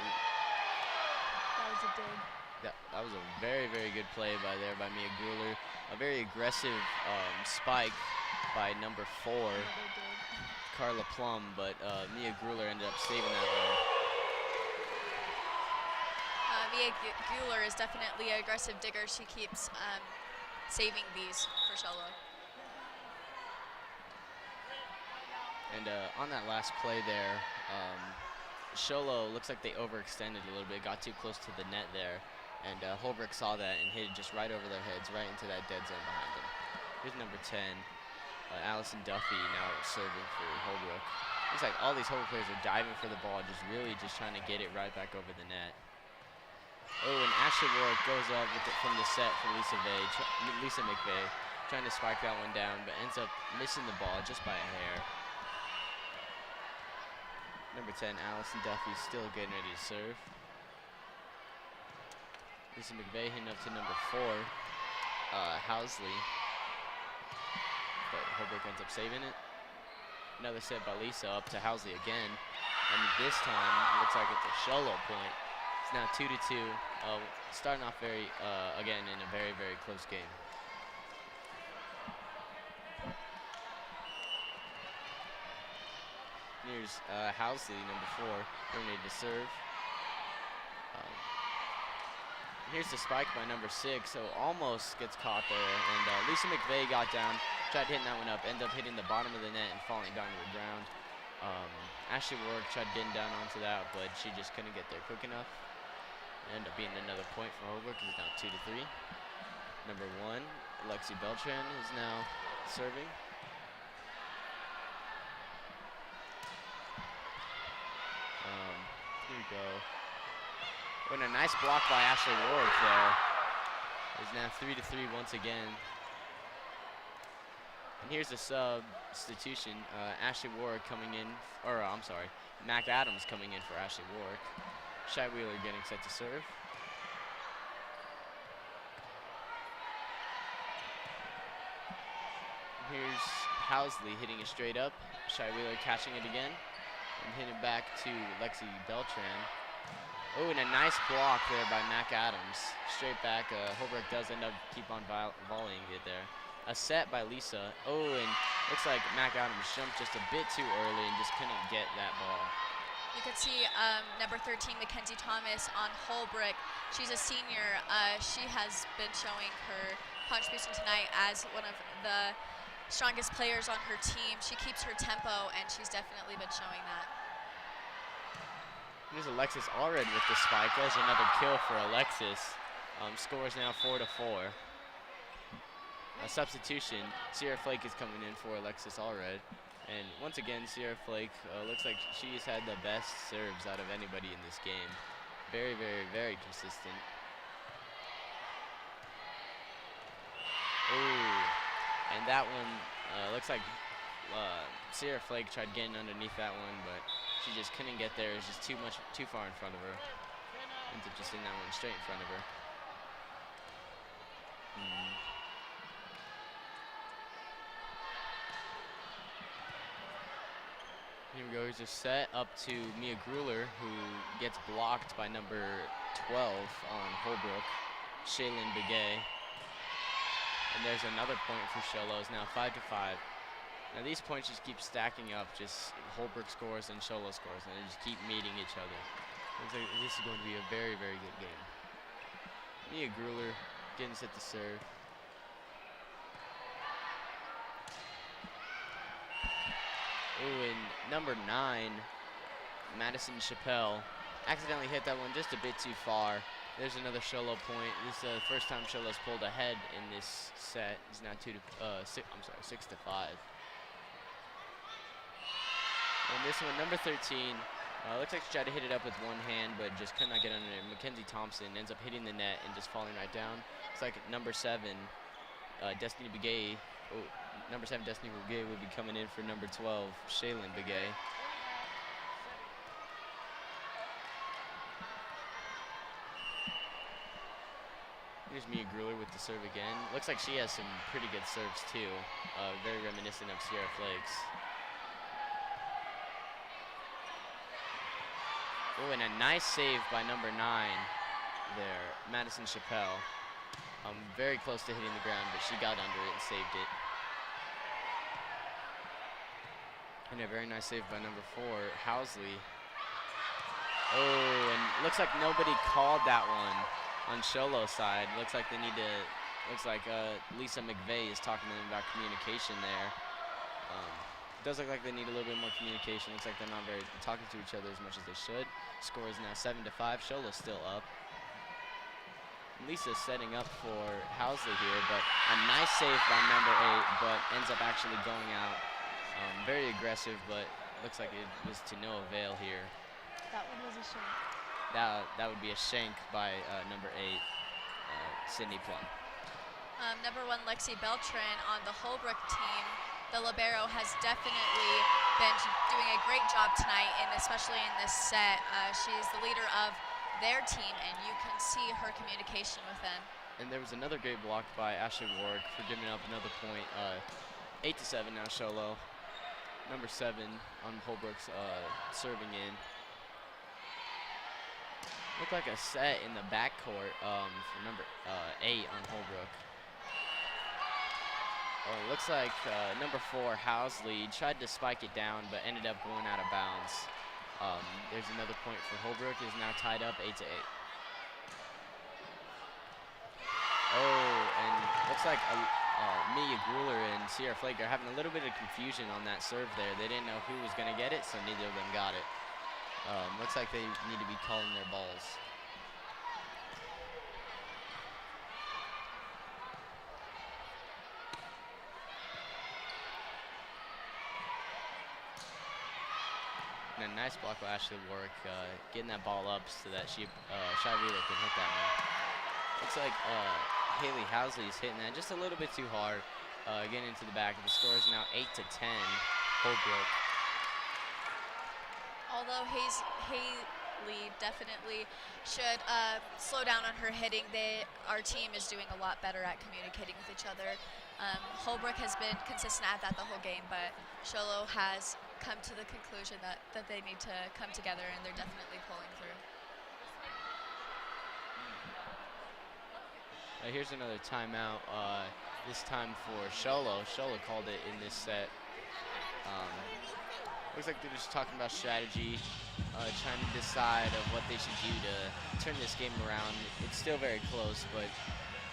That was a dig. That was a very, very good play by Mia Grueller. A very aggressive spike by number 4, Carla Plum, but Mia Grueller ended up saving that one. Mia Grueller is definitely an aggressive digger. She keeps saving these for Sholo. And on that last play there, Sholo looks like they overextended a little bit, got too close to the net there, and Holbrook saw that and hit it just right over their heads, right into that dead zone behind them. Here's number 10, Allison Duffy, now serving for Holbrook. Looks like all these Holbrook players are diving for the ball, just trying to get it right back over the net. Oh, and Ashley Warwick goes up with from the set for Lisa McVeigh, trying to spike that one down, but ends up missing the ball just by a hair. Number 10, Allison Duffy, still getting ready to serve. Lisa McVeigh hitting up to number 4, Housley. But Holbrook ends up saving it. Another set by Lisa up to Housley again. And this time, it looks like it's a Sholo point. It's now 2-2. Starting off again in a very, very close game. Here's Housley, number 4, getting ready to serve. Here's the spike by number 6, so almost gets caught there. And Lisa McVeigh got down, tried hitting that one up, ended up hitting the bottom of the net and falling down to the ground. Ashley Warwick tried getting down onto that, but she just couldn't get there quick enough. Ended up being another point for Holbrook. It's now 2-3. Number 1, Lexi Beltran is now serving. Here we go. And a nice block by Ashley Warwick there. It's now 3-3 once again. And here's the substitution. Ashley Warwick coming in, or I'm sorry, Mac Adams coming in for Ashley Warwick. Shy Wheeler getting set to serve. Here's Housley hitting it straight up. Shy Wheeler catching it again. And hitting it back to Lexi Beltran. Oh, and a nice block there by Mac Adams. Straight back. Holbrook does end up keep on volleying it there. A set by Lisa. Oh, and looks like Mac Adams jumped just a bit too early and just couldn't get that ball. You could see number 13, Mackenzie Thomas on Holbrook. She's a senior. She has been showing her contribution tonight as one of the strongest players on her team. She keeps her tempo, and she's definitely been showing that. Here's Alexis Allred with the spike. There's another kill for Alexis. Score is now 4-4. A substitution. Sierra Flake is coming in for Alexis Allred. And once again, Sierra Flake looks like she's had the best serves out of anybody in this game. Very, very, very consistent. Ooh. And that one looks like Sierra Flake tried getting underneath that one, but she just couldn't get there. It was just too far in front of her. Ends up just hitting that one straight in front of her. Here we go. Here's a set up to Mia Grueller, who gets blocked by number 12 on Holbrook, Shaylin Begay. And there's another point for Sholo. It's now 5-5. Now these points just keep stacking up, just Holbrook scores and Sholo scores, and they just keep meeting each other. Looks like this is going to be a very, very good game. Mia Grueller getting set to serve. Ooh, and number 9, Madison Chappelle, accidentally hit that one just a bit too far. There's another Sholo point. This is the first time Sholo's pulled ahead in this set. It's now 6 to 5. And this one, number 13, looks like she tried to hit it up with one hand, but just could not get under it. Mackenzie Thompson ends up hitting the net and just falling right down. It's like number 7, Destiny Begay. Oh, number 7, Destiny Begay would be coming in for number 12, Shaylin Begay. Here's Mia Gruler with the serve again. Looks like she has some pretty good serves too. Very reminiscent of Sierra Flakes. Oh, and a nice save by number 9 there, Madison Chappelle. Very close to hitting the ground, but she got under it and saved it. And a very nice save by number 4, Housley. Oh, and looks like nobody called that one on Sholo's side. Looks like they need to, Lisa McVeigh is talking to them about communication there. Does look like they need a little bit more communication. Looks like they're not very talking to each other as much as they should. Score is now 7 to 5. Sholo's still up. Lisa's setting up for Housley here, but a nice save by number 8, but ends up actually going out. Very aggressive, but looks like it was to no avail here. That one was a shank. That would be a shank by number 8, Sydney Plum. Number 1, Lexi Beltran on the Holbrook team. The libero has definitely been doing a great job tonight, and especially in this set. She's the leader of their team, and you can see her communication with them. And there was another great block by Ashley Warwick for giving up another point. 8 to 7 now, Sholo. Number 7 on Holbrook's serving in. Looked like a set in the backcourt for number 8 on Holbrook. Oh, it looks like number 4, Housley, tried to spike it down, but ended up going out of bounds. There's another point for Holbrook. Is now tied up 8 to 8. Oh, and looks like Mia Gruler and Sierra Flake are having a little bit of confusion on that serve there. They didn't know who was going to get it, so neither of them got it. Looks like they need to be calling their balls. And a nice block by Ashley Warwick, getting that ball up so that Shy Wheeler can hit that one. Looks like Haley Housley is hitting that just a little bit too hard, getting into the back. The score is now 8 to 10, Holbrook. Although Haley definitely should slow down on her hitting, our team is doing a lot better at communicating with each other. Holbrook has been consistent at that the whole game, but Sholo has come to the conclusion that they need to come together, and they're definitely pulling through. Here's another timeout, this time for Sholo. Sholo called it in this set. Looks like they're just talking about strategy, trying to decide of what they should do to turn this game around. It's still very close, but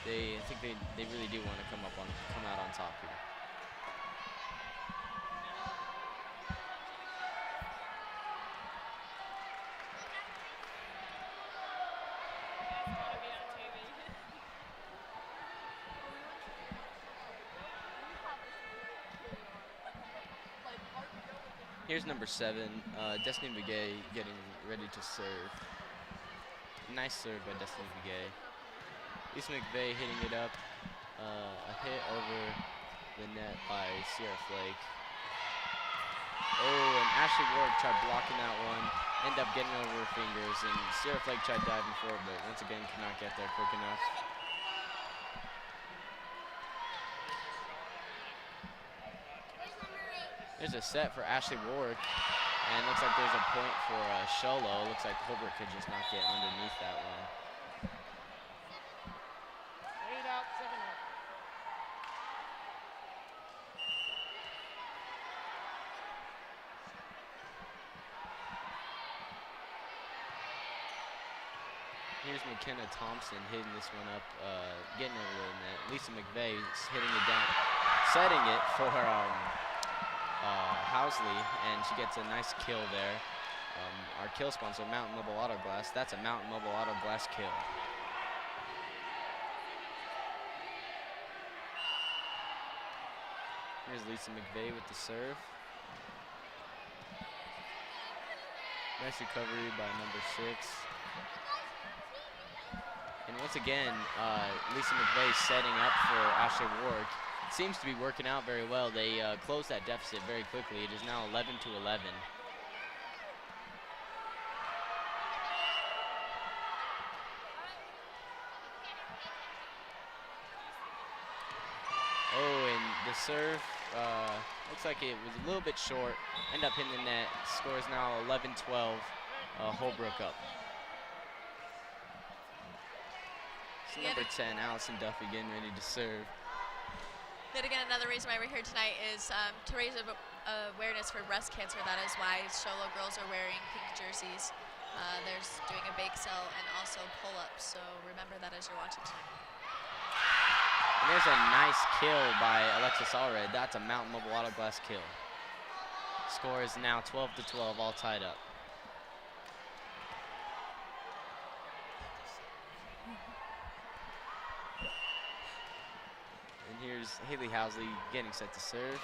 I think they really do want to come out on top here. Here's number 7, Destiny Begay getting ready to serve. Nice serve by Destiny Begay. Lisa McVeigh hitting it up. A hit over the net by Sierra Flake. Oh, and Ashley Ward tried blocking that one. Ended up getting over her fingers, and Sierra Flake tried diving for it, but once again could not get there quick enough. There's a set for Ashley Ward, and looks like there's a point for Sholo. Looks like Holbrook could just not get underneath that one. 8 out, 7 out. Here's McKenna Thompson hitting this one up, getting over the net. Lisa McVeigh hitting it down, setting it for Housley, and she gets a nice kill there. Our kill sponsor, Mountain Mobile Auto Glass. That's a Mountain Mobile Auto Glass kill. Here's Lisa McVeigh with the serve. Nice recovery by number 6. And once again, Lisa McVeigh setting up for Ashley Ward. It seems to be working out very well. They closed that deficit very quickly. It is now 11-11. Oh, and the serve looks like it was a little bit short. End up hitting the net. Score is now 11-12. Holbrook up. So number 10, Allison Duffy, getting ready to serve. Yet again, another reason why we're here tonight is to raise awareness for breast cancer. That is why Sholo girls are wearing pink jerseys. They're doing a bake sale and also pull-ups. So remember that as you're watching tonight. And there's a nice kill by Alexis Allred. That's a Mountain Mobile Auto Glass kill. Score is now 12-12, all tied up. And here's Haley Housley getting set to serve.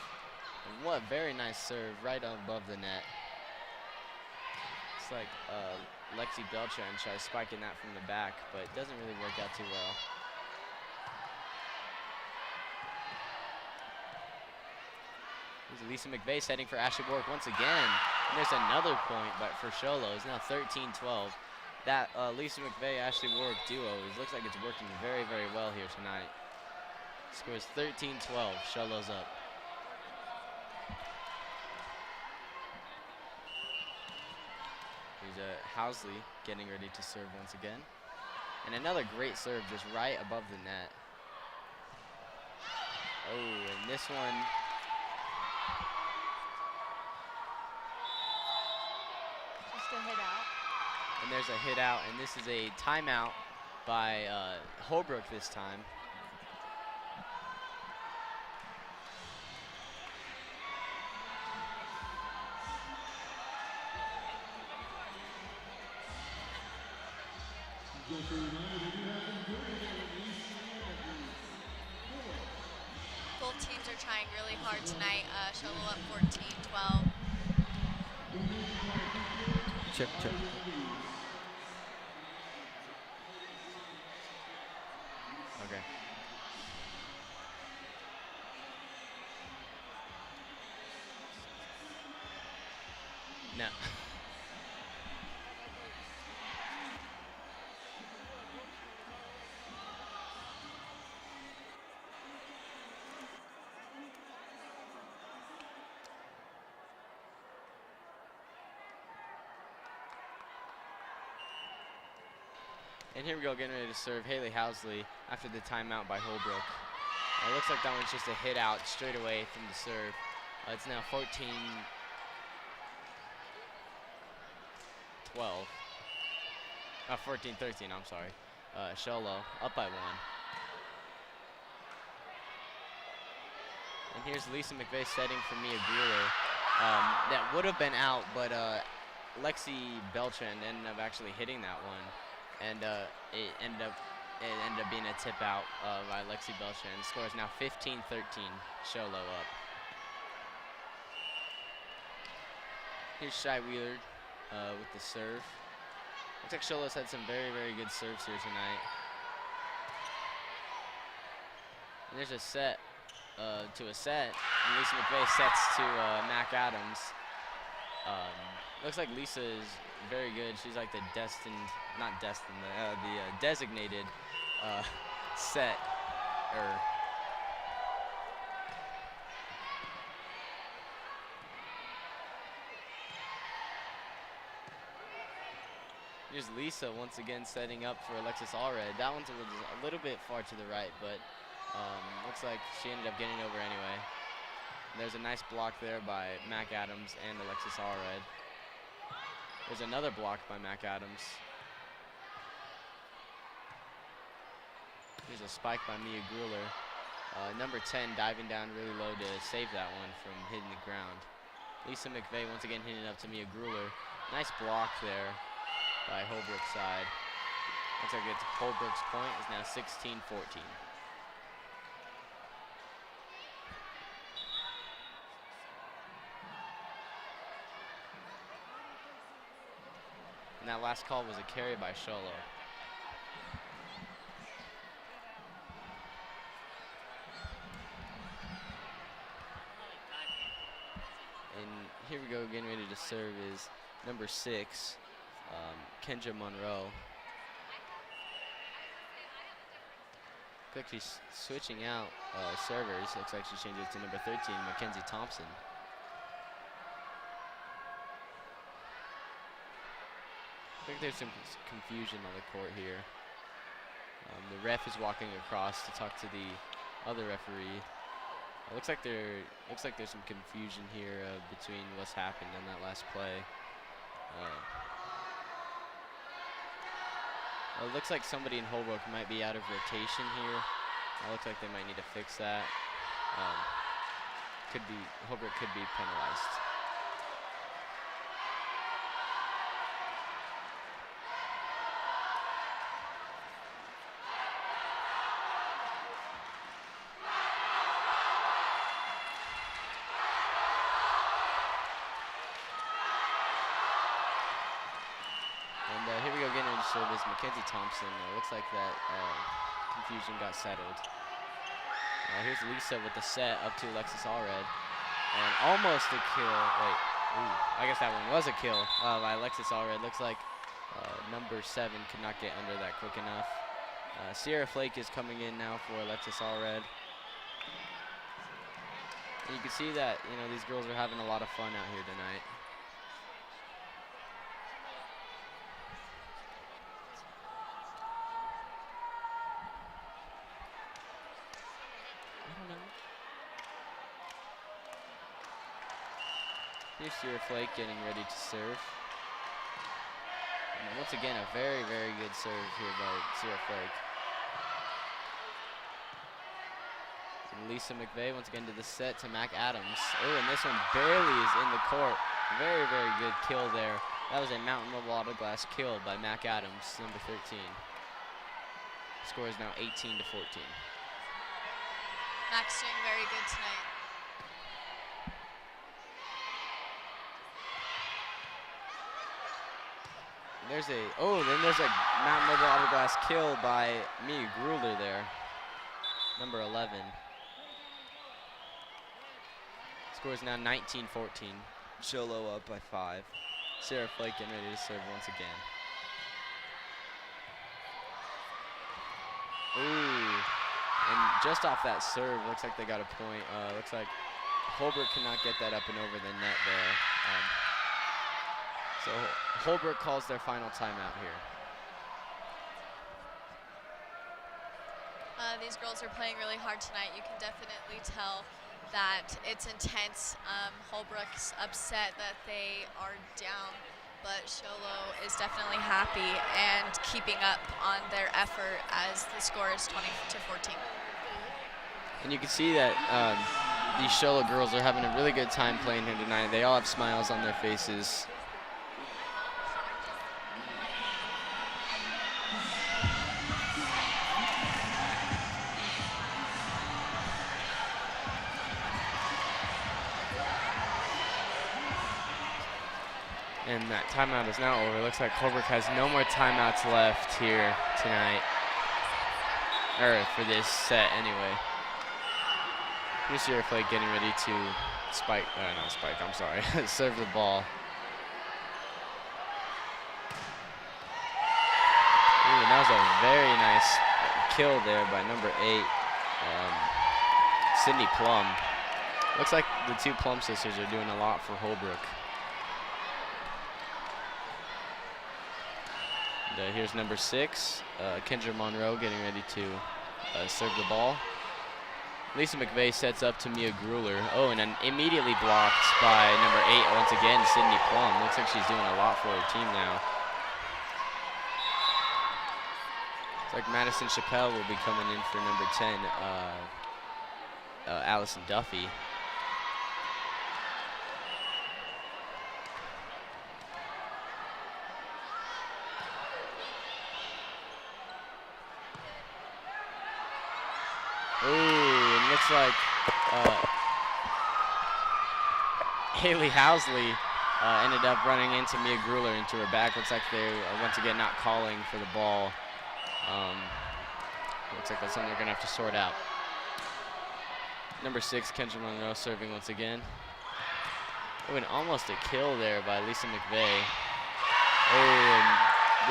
And what a very nice serve right above the net. It's like Lexi Beltran tries spiking that from the back, but it doesn't really work out too well. Here's Lisa McVeigh setting for Ashley Warwick once again. And there's another point but for Sholo. It's now 13-12. That Lisa McVeigh-Ashley Warwick duo looks like it's working very, very well here tonight. Scores 13-12. Sholo's up. Here's Housley getting ready to serve once again. And another great serve just right above the net. Oh, and this one. Just a hit out. And there's a hit out, and this is a timeout by Holbrook this time. Both teams are trying really hard tonight. Sholo up 14-12. Check. Okay. No. And here we go, getting ready to serve Haley Housley after the timeout by Holbrook. It looks like that one's just a hit out straight away from the serve. It's now 14-12. 14-13, I'm sorry. Sholo up by 1. And here's Lisa McVeigh setting for Mia Bueller. That would have been out, but Lexi Beltran ended up actually hitting that one. And it ended up being a tip out by Lexi Beltran. The score is now 15-13. Sholo up. Here's Shy Wheeler with the serve. Looks like Sholo's had some very, very good serves here tonight. And there's a set to a set. And Lisa McVeigh sets to Mac Adams. Looks like Lisa is very good. She's like the designated set. Here's Lisa once again setting up for Alexis Allred. That one's a little bit far to the right, but looks like she ended up getting over anyway. There's a nice block there by Mac Adams and Alexis Allred. There's another block by Mac Adams. Here's a spike by Mia Grueller. Number 10 diving down really low to save that one from hitting the ground. Lisa McVeigh once again hitting it up to Mia Grueller. Nice block there by Holbrook's side. Looks like it's Holbrook's point is now 16-14. And that last call was a carry by Sholo. And here we go, getting ready to serve is number 6, Kendra Monroe. Quickly switching out servers. Looks like she changed it to number 13, Mackenzie Thompson. I think there's some confusion on the court here. The ref is walking across to talk to the other referee. Looks like there's some confusion here between what's happened in that last play. It looks like somebody in Holbrook might be out of rotation here. It looks like they might need to fix that. Holbrook could be penalized. Here we go, getting into service, Mackenzie Thompson. Looks like that confusion got settled. Here's Lisa with the set up to Alexis Allred. And almost a kill. Wait, ooh, I guess that one was a kill by Alexis Allred. Looks like number 7 could not get under that quick enough. Sierra Flake is coming in now for Alexis Allred. And you can see that, these girls are having a lot of fun out here tonight. Here's Sierra Flake getting ready to serve. And once again, a very, very good serve here by Sierra Flake. And Lisa McVeigh once again to the set to Mac Adams. Oh, and this one barely is in the court. Very, very good kill there. That was a Mountain Mobile Auto Glass kill by Mac Adams, number 13. Score is now 18-14. Mac's doing very good tonight. There's a Mountain Mobile Auto Glass kill by Mia Grueller there, number 11. Score is now 19-14. Sholo up by 5. Sarah Flake getting ready to serve once again. Ooh, and just off that serve, looks like they got a point. Looks like Holbrook cannot get that up and over the net there. So Holbrook calls their final timeout here. These girls are playing really hard tonight. You can definitely tell that it's intense. Holbrook's upset that they are down, but Sholo is definitely happy and keeping up on their effort as the score is 20-14. And you can see that these Sholo girls are having a really good time playing here tonight. They all have smiles on their faces. And that timeout is now over. Looks like Holbrook has no more timeouts left here tonight. Or for this set anyway. Here's Sierra Flake getting ready to serve the ball. Ooh, and that was a very nice kill there by number 8, Sydney Plum. Looks like the two Plum sisters are doing a lot for Holbrook. And here's number 6, Kendra Monroe getting ready to serve the ball. Lisa McVeigh sets up to Mia Grueller. Oh, and then immediately blocked by number 8, once again, Sydney Plum. Looks like she's doing a lot for her team now. It's like Madison Chappelle will be coming in for number 10, Allison Duffy. Ooh, it looks like Haley Housley ended up running into Mia Gruler into her back. Looks like they're once again not calling for the ball. Looks like that's something they're going to have to sort out. Number 6, Kendra Monroe serving once again. Oh, and almost a kill there by Lisa McVeigh. Oh, and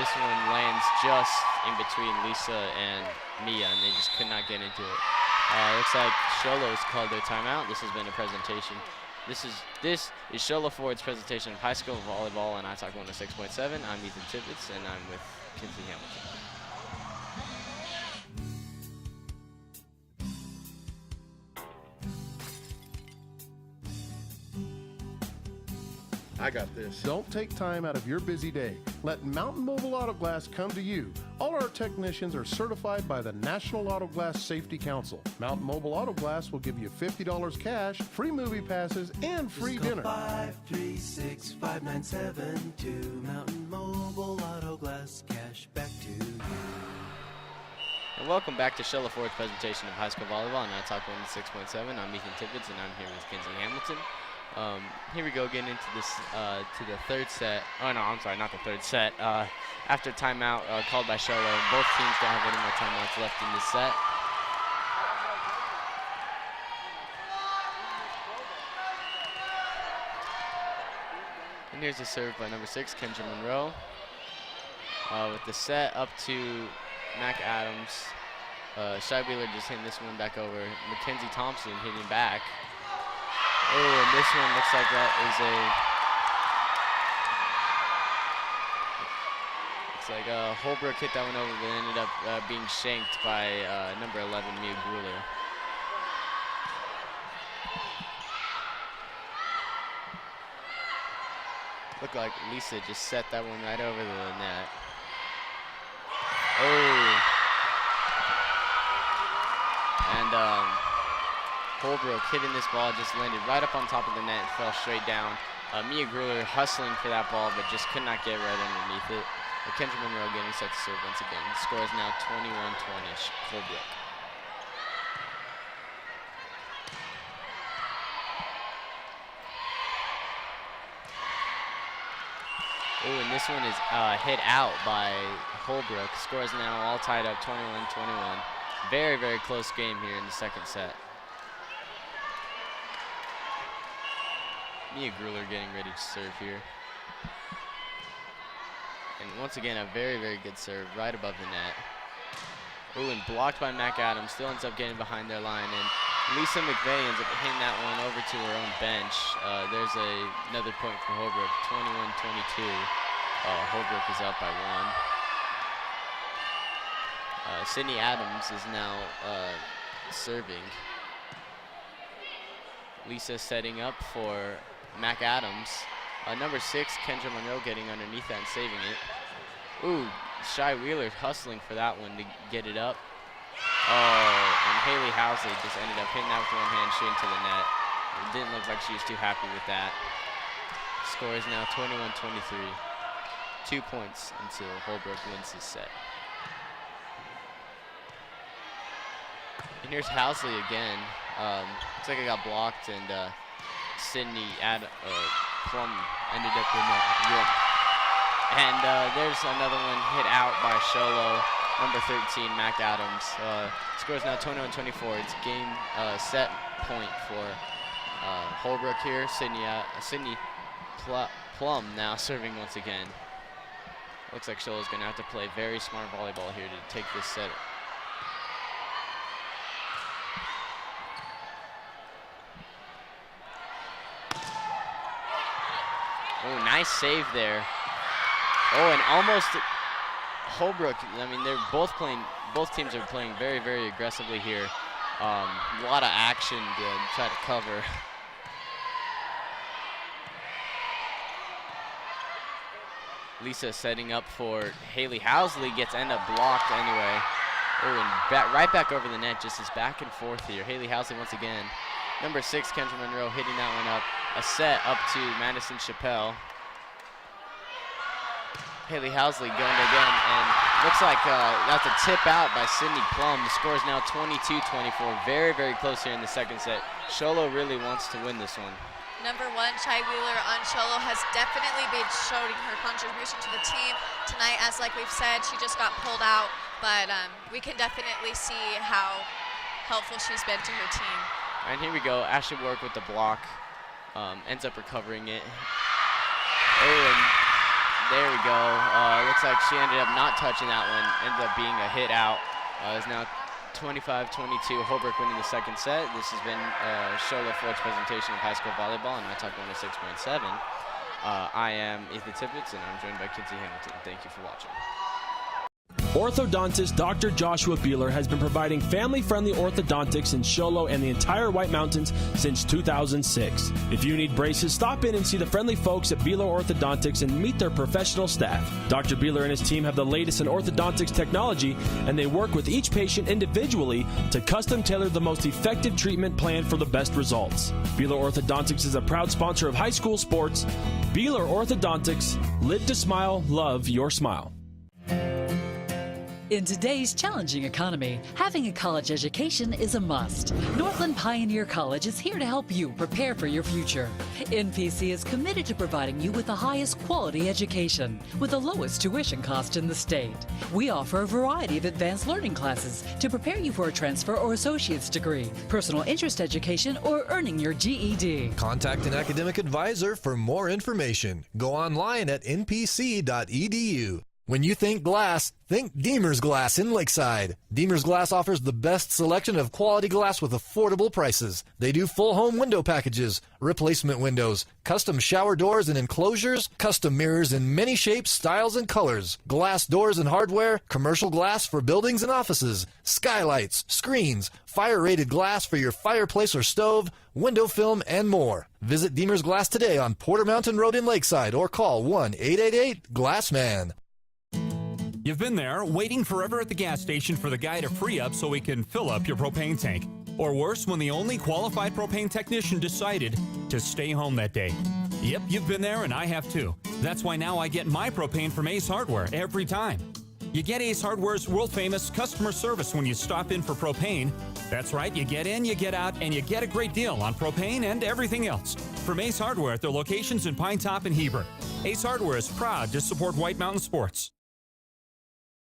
this one lands just in between Lisa and Mia, and they just could not get into it. Looks like Sholo's called their timeout. This has been a presentation. This is Sholo Ford's presentation of high school volleyball on iTalk 106.7. I'm Ethan Tippett, and I'm with Kinsey Hamilton. I got this. Don't take time out of your busy day. Let Mountain Mobile Auto Glass come to you. All our technicians are certified by the National Auto Glass Safety Council. Mountain Mobile Auto Glass will give you $50 cash, free movie passes, and free dinner. 536-5972. Mountain Mobile Auto Glass, cash back to you. And welcome back to Sholo Ford's presentation of high school volleyball on iTalk 106.7. I'm Ethan Tippett, and I'm here with Kinsey Hamilton. Here we go, getting into this to the third set. Oh no, I'm sorry, not the third set. After timeout called by Sholo, both teams don't have any more timeouts left in this set. And here's a serve by number 6, Kendra Monroe. With the set up to Mac Adams. Shy Wheeler just hitting this one back over. Mackenzie Thompson hitting back. Oh, and this one looks like that is a... Looks like Holbrook hit that one over, but ended up being shanked by number 11, Mia Gruler. Looked like Lisa just set that one right over the net. Oh. And Holbrook hitting this ball, just landed right up on top of the net and fell straight down. Mia Gruler hustling for that ball, but just could not get right underneath it. But Kendra Monroe getting set to serve once again. The score is now 21-20, Holbrook. Oh, and this one is hit out by Holbrook. Score is now all tied up, 21-21. Very, very close game here in the second set. Mia Gruler getting ready to serve here. And once again, a very, very good serve right above the net. Ooh, and blocked by Mac Adams. Still ends up getting behind their line. And Lisa McVeigh ends up hitting that one over to her own bench. There's another point for Holbrook, 21-22. Holbrook is up by 1. Sydney Adams is now serving. Lisa setting up for Mac Adams. Number 6, Kendra Monroe getting underneath that and saving it. Ooh, Shy Wheeler hustling for that one to get it up. Oh, and Haley Housley just ended up hitting that with one hand straight into the net. It didn't look like she was too happy with that. Score is now 21-23. 2 points until Holbrook wins this set. And here's Housley again. Looks like it got blocked, and Sydney Plum ended up in the rip. And there's another one hit out by Sholo, number 13, Mac Adams. Score is now 21-24. It's game set point for Holbrook here. Sydney Plum now serving once again. Looks like Sholo's going to have to play very smart volleyball here to take this set. Oh, nice save there. Oh, and almost Holbrook. I mean, they're both teams are playing very, very aggressively here. A lot of action to try to cover. Lisa setting up for Haley Housley, end up blocked anyway. Oh, and right back over the net, just as back and forth here. Haley Housley once again. Number 6, Kendra Monroe, hitting that one up. A set up to Madison Chappelle. Haley Housley going again, and looks like that's a tip out by Sydney Plum. The score is now 22-24. Very, very close here in the second set. Sholo really wants to win this one. Number 1, Shai Wheeler on Sholo has definitely been showing her contribution to the team tonight. As like we've said, she just got pulled out, but we can definitely see how helpful she's been to her team. And here we go, Ashley Warwick with the block, ends up recovering it. Oh, and there we go. Looks like she ended up not touching that one, ended up being a hit out. It's now 25-22, Holbrook winning the second set. This has been Sholo Ford's presentation of high school volleyball on iTalk 106.7. I am Ethan Tippett, and I'm joined by Kinsey Hamilton. Thank you for watching. Orthodontist Dr. Joshua Beeler has been providing family-friendly orthodontics in Sholo and the entire White Mountains since 2006. If you need braces, stop in and see the friendly folks at Beeler Orthodontics and meet their professional staff. Dr. Beeler and his team have the latest in orthodontics technology, and they work with each patient individually to custom tailor the most effective treatment plan for the best results. Beeler Orthodontics is a proud sponsor of high school sports. Beeler Orthodontics, live to smile, love your smile. In today's challenging economy, having a college education is a must. Northland Pioneer College is here to help you prepare for your future. NPC is committed to providing you with the highest quality education with the lowest tuition cost in the state. We offer a variety of advanced learning classes to prepare you for a transfer or associate's degree, personal interest education, or earning your GED. Contact an academic advisor for more information. Go online at npc.edu. When you think glass, think Deemer's Glass in Lakeside. Deemer's Glass offers the best selection of quality glass with affordable prices. They do full home window packages, replacement windows, custom shower doors and enclosures, custom mirrors in many shapes, styles, and colors, glass doors and hardware, commercial glass for buildings and offices, skylights, screens, fire-rated glass for your fireplace or stove, window film, and more. Visit Deemer's Glass today on Porter Mountain Road in Lakeside or call 1-888-GLASSMAN. You've been there, waiting forever at the gas station for the guy to free up so he can fill up your propane tank. Or worse, when the only qualified propane technician decided to stay home that day. Yep, you've been there and I have too. That's why now I get my propane from Ace Hardware every time. You get Ace Hardware's world-famous customer service when you stop in for propane. That's right, you get in, you get out, and you get a great deal on propane and everything else. From Ace Hardware at their locations in Pine Top and Heber. Ace Hardware is proud to support White Mountain sports.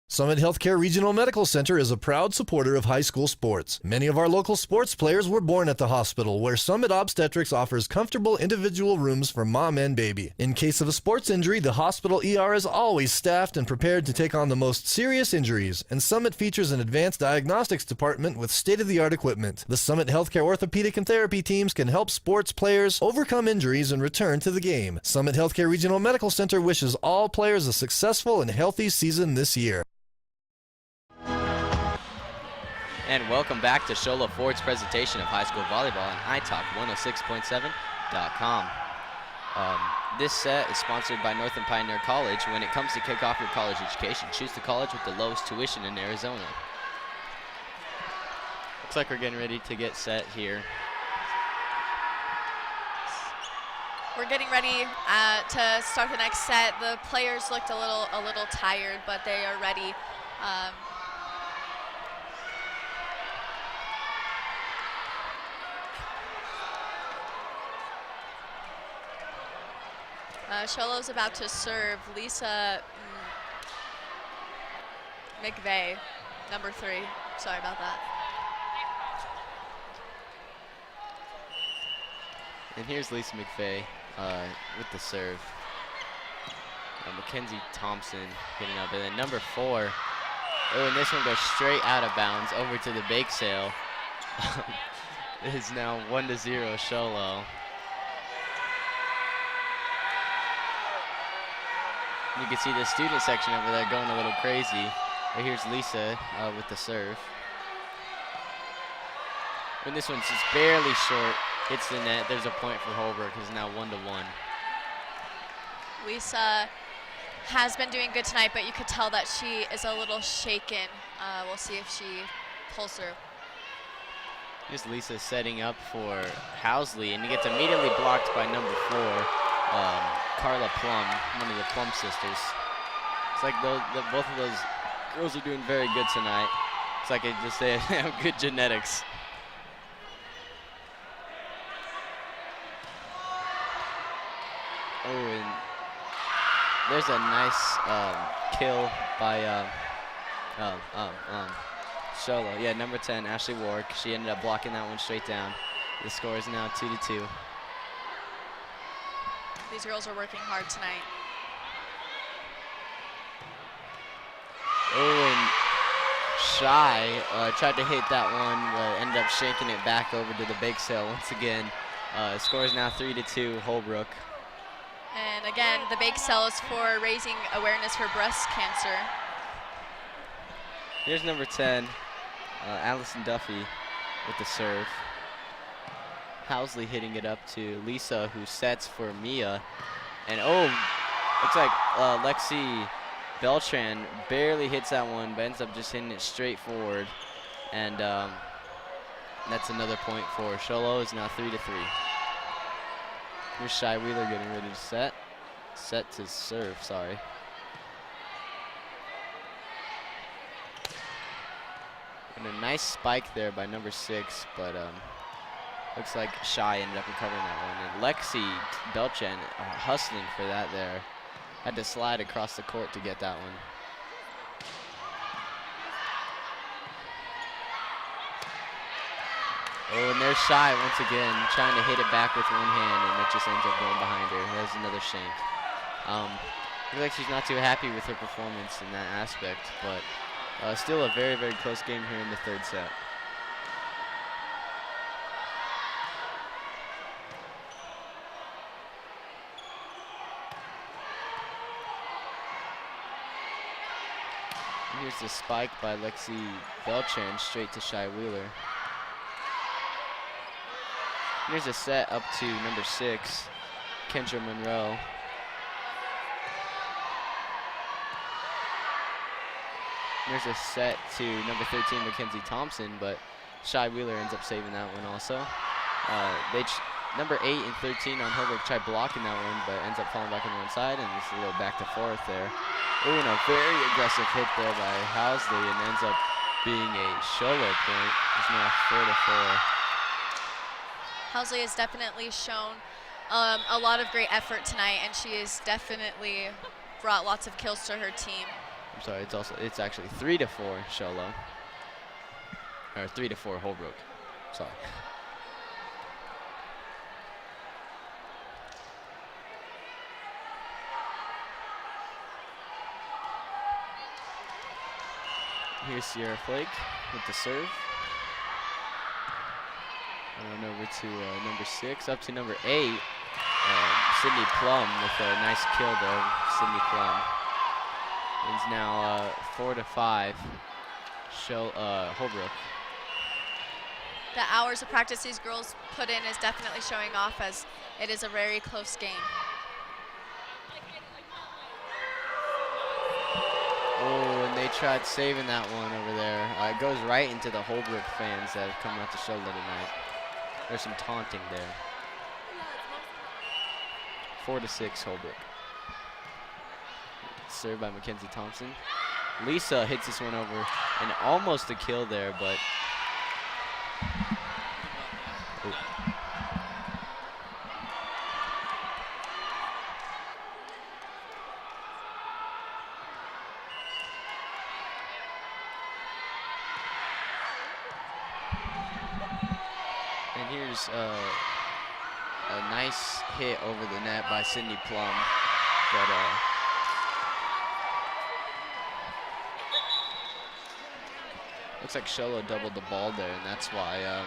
Summit Healthcare Regional Medical Center is a proud supporter of high school sports. Many of our local sports players were born at the hospital, where Summit Obstetrics offers comfortable individual rooms for mom and baby. In case of a sports injury, the hospital ER is always staffed and prepared to take on the most serious injuries, and Summit features an advanced diagnostics department with state-of-the-art equipment. The Summit Healthcare orthopedic and therapy teams can help sports players overcome injuries and return to the game. Summit Healthcare Regional Medical Center wishes all players a successful and healthy season this year. And welcome back to Sholo Ford's presentation of high school volleyball on iTalk 106.7.com. This set is sponsored by Northland Pioneer College. When it comes to kick off your college education, choose the college with the lowest tuition in Arizona. Looks like we're getting ready to get set here. We're getting ready to start the next set. The players looked a little tired, but they are ready. Sholo's about to serve Lisa McVeigh, number 3. Sorry about that. And here's Lisa McVeigh with the serve. Mackenzie Thompson getting up. And then number 4. Oh, and this one goes straight out of bounds over to the bake sale. It is now 1-0 Sholo. You can see the student section over there going a little crazy. But here's Lisa with the serve. When this one's just barely short, hits the net, there's a point for Holbrook. It's now 1-1. Lisa has been doing good tonight, but you could tell that she is a little shaken. We'll see if she pulls through. Here's Lisa setting up for Housley, and he gets immediately blocked by number 4, Carla Plum, one of the Plum sisters. It's like both of those girls are doing very good tonight. It's like they have good genetics. Oh, and there's a nice kill by Sholo. Yeah, number 10, Ashley Warwick. She ended up blocking that one straight down. The score is now 2-2. These girls are working hard tonight. Oh, and Shy tried to hit that one, but ended up shaking it back over to the bake sale once again. Score is now 3-2, Holbrook. And again, the bake sale is for raising awareness for breast cancer. Here's number 10, Allison Duffy with the serve. Housley hitting it up to Lisa, who sets for Mia. And oh, looks like Lexi Beltran barely hits that one, but ends up just hitting it straight forward. And that's another point for Sholo. Is now 3-3. Here's Shy Wheeler getting ready to set. Set to serve, sorry. And a nice spike there by number 6, but looks like Shy ended up recovering that one. And Lexi Belchen hustling for that there. Had to slide across the court to get that one. Oh, and there's Shy once again, trying to hit it back with one hand, and it just ends up going behind her. There's another shank. I feel like she's not too happy with her performance in that aspect, but still a very, very close game here in the third set. And here's the spike by Lexi Belchan straight to Shy Wheeler. Here's a set up to number 6, Kendra Monroe. There's a set to number 13, Mackenzie Thompson, but Shy Wheeler ends up saving that one also. Number 8 and 13 on Holbrook tried blocking that one, but ends up falling back on one side, and it's a little back to forth there. Oh, and a very aggressive hit there by Housley, and ends up being a Sholo point. It's now 4-4. Housley has definitely shown a lot of great effort tonight, and she has definitely brought lots of kills to her team. I'm sorry, it's actually 3-4 Sholo. Or 3-4 Holbrook. Sorry. Here's Sierra Flake with the serve. And over to number 6, up to number 8. Sydney Plum with a nice kill there. Sydney Plum. It's now 4-5. Holbrook. The hours of practice these girls put in is definitely showing off, as it is a very close game. Oh, and they tried saving that one over there. It goes right into the Holbrook fans that have come out to show tonight. There's some taunting there. 4-6 Holbrook. Served by Mackenzie Thompson. Lisa hits this one over, and almost a kill there, but and here's a nice hit over the net by Sydney Plum, but looks like Sholo doubled the ball there, and that's why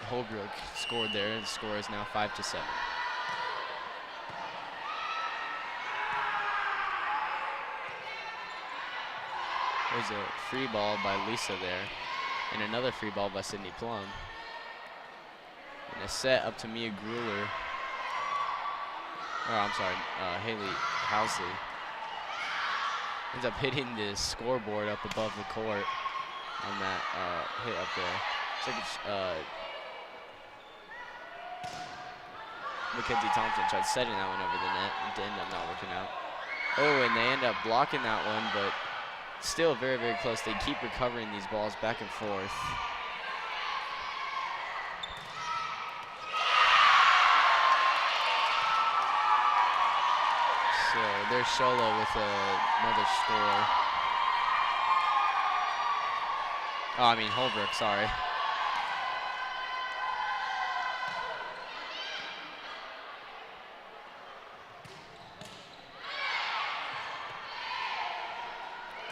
Holbrook scored there. The score is now 5-7. There's a free ball by Lisa there, and another free ball by Sydney Plum. And a set up to Mia Grueller. Oh, I'm sorry, Haley Housley. Ends up hitting the scoreboard up above the court on that hit up there. It's like Mackenzie Thompson tried setting that one over the net and it ended up not working out. Oh, and they end up blocking that one, but still very, very close. They keep recovering these balls back and forth. So there's Sholo with another score. Oh, I mean Holbrook, sorry.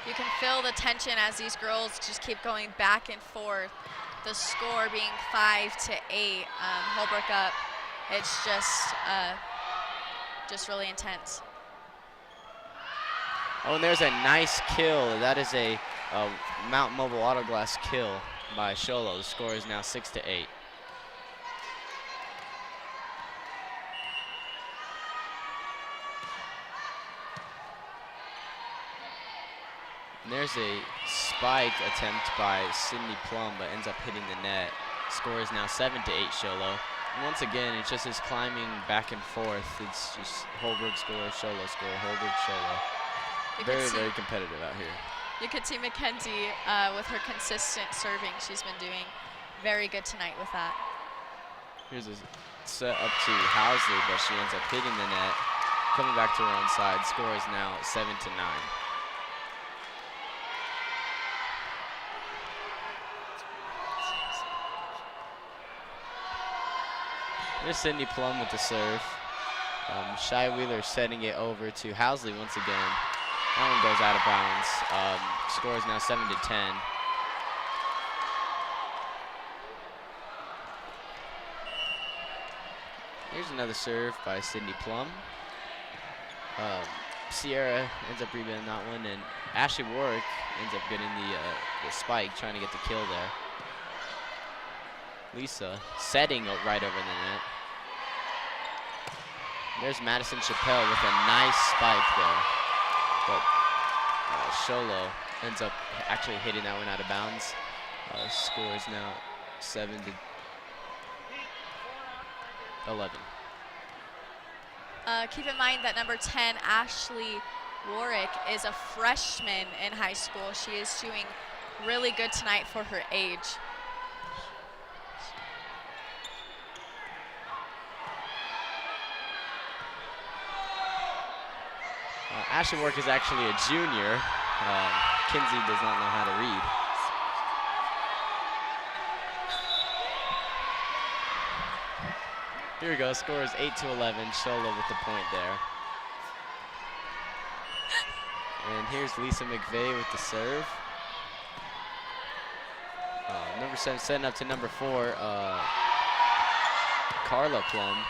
You can feel the tension as these girls just keep going back and forth. The score being 5-8, Holbrook up. It's just really intense. Oh, and there's a nice kill. That is a Mount Mobile Auto Glass kill by Sholo. The score is now 6-8. And there's a spike attempt by Sydney Plum, but ends up hitting the net. Score is now 7-8 Sholo. And once again, it's just this climbing back and forth. It's just Holbrook score, Sholo score, Holbrook, Sholo. Very, very competitive out here. You could see Mackenzie with her consistent serving. She's been doing very good tonight with that. Here's a set up to Housley, but she ends up hitting the net. Coming back to her own side. Score is now 7-9. There's Sydney Plum with the serve. Shy Wheeler setting it over to Housley once again. That one goes out of bounds. Score is now 7-10. Here's another serve by Sydney Plum. Sierra ends up rebounding that one, and Ashley Warwick ends up getting the spike, trying to get the kill there. Lisa setting right over the net. There's Madison Chappelle with a nice spike there. But Sholo ends up actually hitting that one out of bounds. Score is now 7-11. Keep in mind that number 10, Ashley Warwick, is a freshman in high school. She is doing really good tonight for her age. Ashley Warwick is actually a junior. Kinsey does not know how to read. Here we go, score is 8-11, Sholo with the point there. And here's Lisa McVeigh with the serve. Number 7 setting up to number 4, Carla Plum.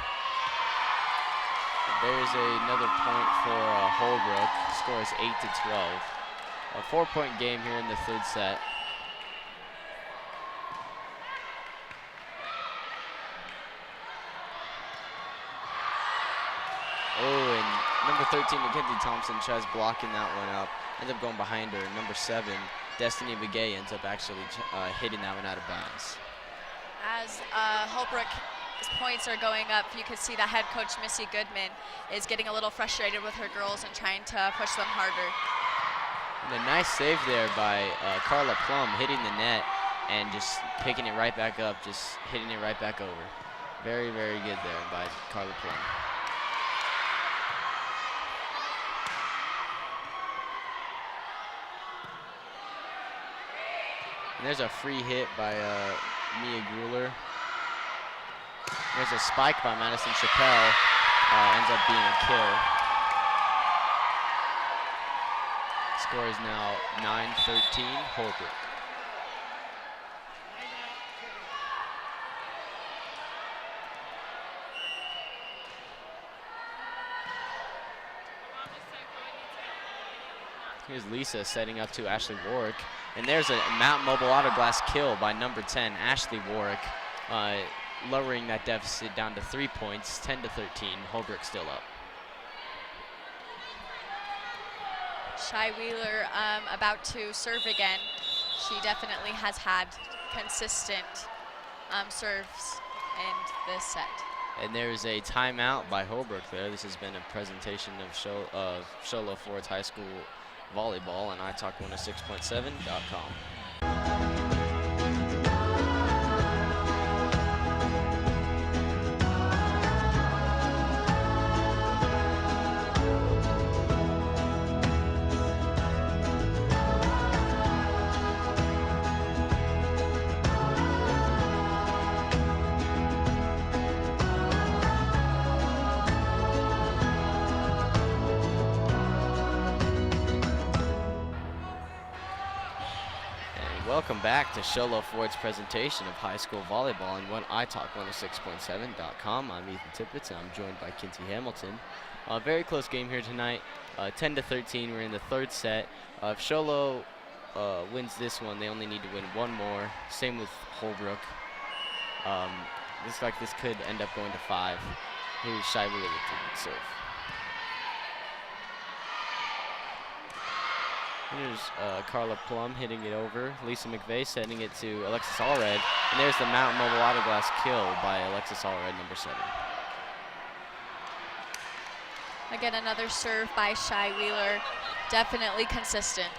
There's another point for Holbrook. Score is 8-12. A 4-point game here in the third set. Oh, and number 13, Mackenzie Thompson, tries blocking that one up. Ends up going behind her. Number 7, Destiny Begay, ends up actually hitting that one out of bounds. As Holbrook points are going up, you can see that head coach Missy Goodman is getting a little frustrated with her girls and trying to push them harder. And a nice save there by Carla Plum, hitting the net and just picking it right back up, just hitting it right back over. Very, very good there by Carla Plum. And there's a free hit by Mia Grueller. There's a spike by Madison Chappelle, ends up being a kill. Score is now 9-13, Holbrook. Here's Lisa setting up to Ashley Warwick. And there's a Mount Mobile Auto Glass kill by number 10, Ashley Warwick, lowering that deficit down to 3 points, 10-13. Holbrook still up. Shy Wheeler about to serve again. She definitely has had consistent serves in this set. And there's a timeout by Holbrook there. This has been a presentation of Sholo Ford's High School Volleyball on iTalk106.7.com. Welcome back to Sholo Ford's presentation of high school volleyball on iTalk106.7.com. I'm Ethan Tippett, and I'm joined by Kinsey Hamilton. A very close game here tonight, 10-13. We're in the third set. If Sholo wins this one, they only need to win one more. Same with Holbrook. Looks like this could end up going to 5. Here's Shy Wheeler with the serve. Here's Carla Plum hitting it over. Lisa McVeigh sending it to Alexis Allred. And there's the Mountain Mobile Auto Glass kill by Alexis Allred, number 7. Again, another serve by Shy Wheeler. Definitely consistent.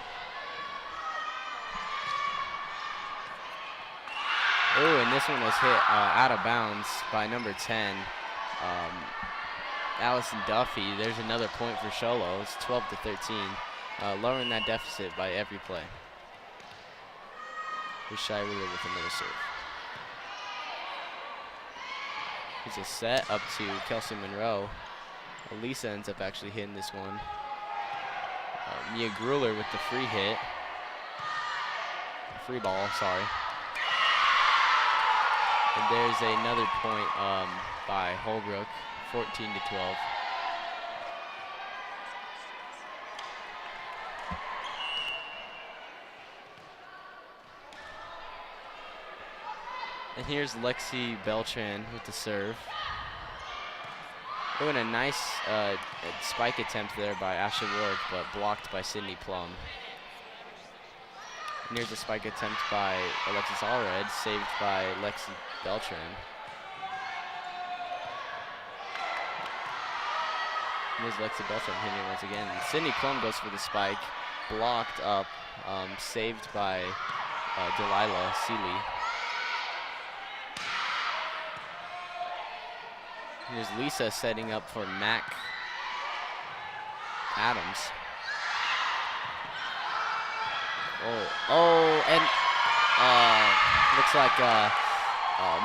Oh, and this one was hit out of bounds by number 10, Allison Duffy. There's another point for Sholo. It's 12-13. Lowering that deficit by every play. Here's Shy Wheeler with another serve. Here's a set up to Kelsey Monroe. Lisa ends up actually hitting this one. Mia Grueller with the free hit. Free ball, sorry. And there's another point by Holbrook, 14-12. And here's Lexi Beltran with the serve. Oh, and a nice spike attempt there by Ashley Warwick, but blocked by Sydney Plum. And here's a spike attempt by Alexis Allred, saved by Lexi Beltran. And here's Lexi Beltran hitting it once again. And Sydney Plum goes for the spike, blocked up, saved by Delilah Seeley. Here's Lisa setting up for Mac Adams. And looks like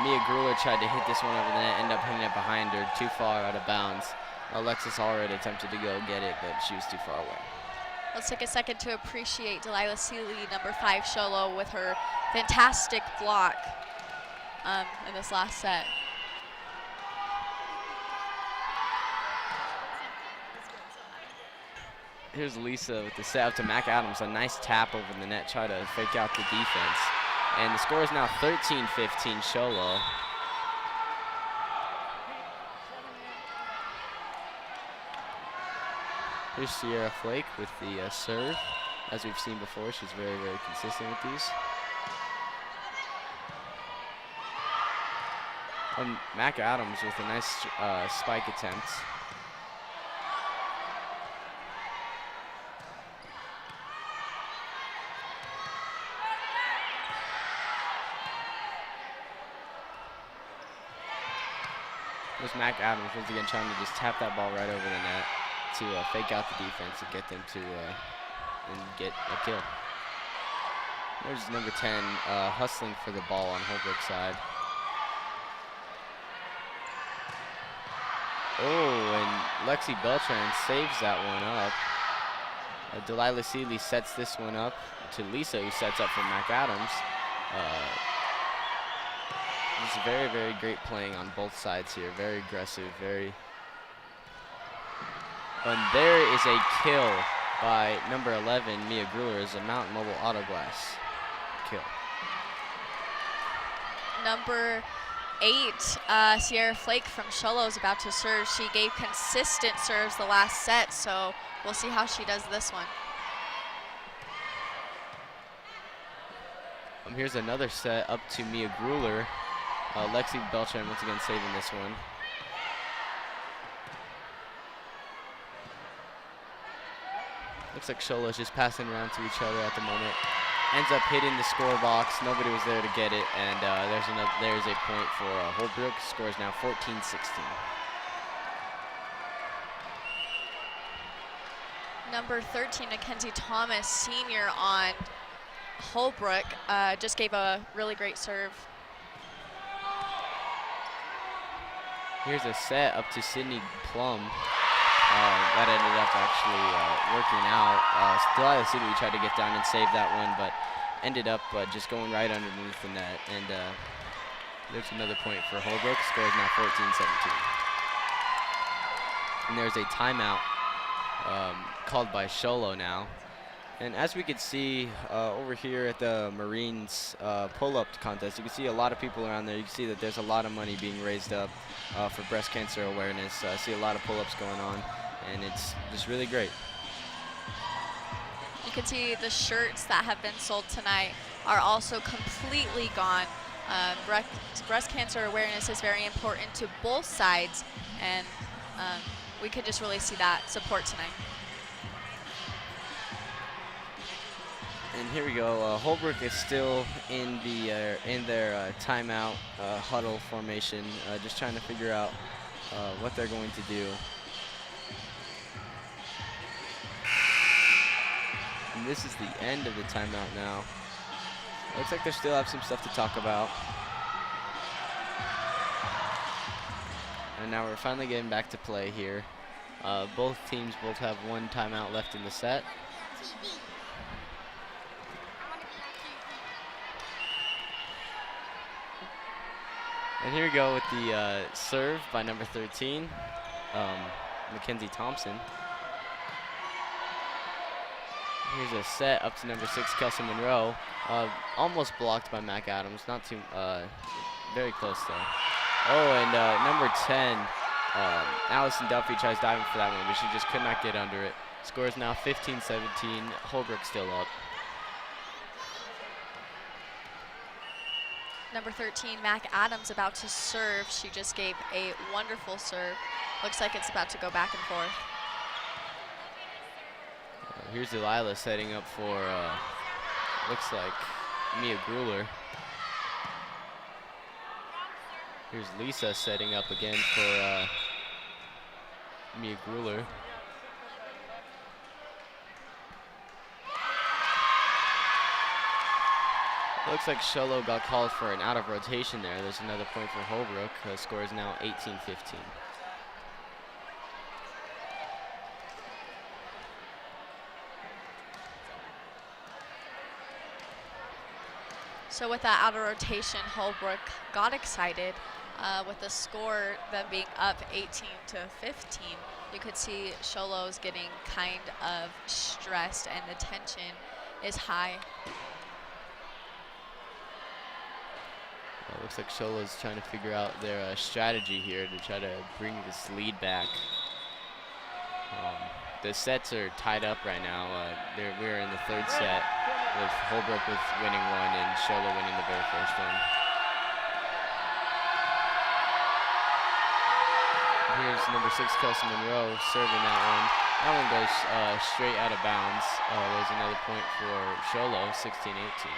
Mia Grueller tried to hit this one over the net, ended up hitting it behind her, too far out of bounds. Alexis already attempted to go get it, but she was too far away. Let's take a second to appreciate Delilah Seeley, number 5 Sholo, with her fantastic block in this last set. Here's Lisa with the set up to Mac Adams. A nice tap over the net, try to fake out the defense. And the score is now 13-15 Sholo. Here's Sierra Flake with the serve. As we've seen before, she's very, very consistent with these. And Mac Adams with a nice spike attempt. There's Mac Adams once again trying to just tap that ball right over the net to fake out the defense and get them to and get a kill. There's number 10 hustling for the ball on Holbrook's side. Oh, and Lexi Beltran saves that one up. Delilah Seeley sets this one up to Lisa, who sets up for Mac Adams. It's very, very great playing on both sides here. Very aggressive, very. And there is a kill by number 11, Mia Grueller, as a Mountain Mobile Auto Glass kill. Number 8, Sierra Flake from Sholo is about to serve. She gave consistent serves the last set, so we'll see how she does this one. Here's another set up to Mia Grueller. Lexi Beltran once again saving this one. Looks like Sholo's just passing around to each other at the moment. Ends up hitting the score box. Nobody was there to get it, and there's a point for Holbrook. Score is now 14-16. Number 13, Mackenzie Thomas, senior on Holbrook, just gave a really great serve. Here's a set up to Sydney Plum. That ended up actually working out. Delilah City tried to get down and save that one, but ended up just going right underneath the net. And there's another point for Holbrook. Score is now 14-17. And there's a timeout called by Sholo now. And as we can see over here at the Marines pull-up contest, you can see a lot of people around there. You can see that there's a lot of money being raised up for breast cancer awareness. I see a lot of pull-ups going on, and it's just really great. You can see the shirts that have been sold tonight are also completely gone. Breast cancer awareness is very important to both sides, and we could just really see that support tonight. And here we go. Holbrook is still in their timeout huddle formation, just trying to figure out what they're going to do. And this is the end of the timeout now. Looks like they still have some stuff to talk about. And now we're finally getting back to play here. Both teams have one timeout left in the set. And here we go with the serve by number 13, Mackenzie Thompson. Here's a set up to number 6, Kelsey Monroe. Almost blocked by Mac Adams, not too, very close though. Oh, and number 10, Allison Duffy tries diving for that one, but she just could not get under it. Score is now 15-17, Holbrook still up. Number 13, Mac Adams, about to serve. She just gave a wonderful serve. Looks like it's about to go back and forth. Here's Delilah setting up for, looks like Mia Grueller. Here's Lisa setting up again for Mia Grueller. Looks like Sholo got called for an out of rotation there. There's another point for Holbrook. Score is now 18-15. So with that out of rotation, Holbrook got excited with the score, them being up 18-15. You could see Sholo's getting kind of stressed and the tension is high. Looks like Sholo's trying to figure out their strategy here to try to bring this lead back. The sets are tied up right now. We're in the third set with Holbrook winning one and Sholo winning the very first one. Here's number 6, Kelsey Monroe, serving that one. That one goes straight out of bounds. There's another point for Sholo, 16-18.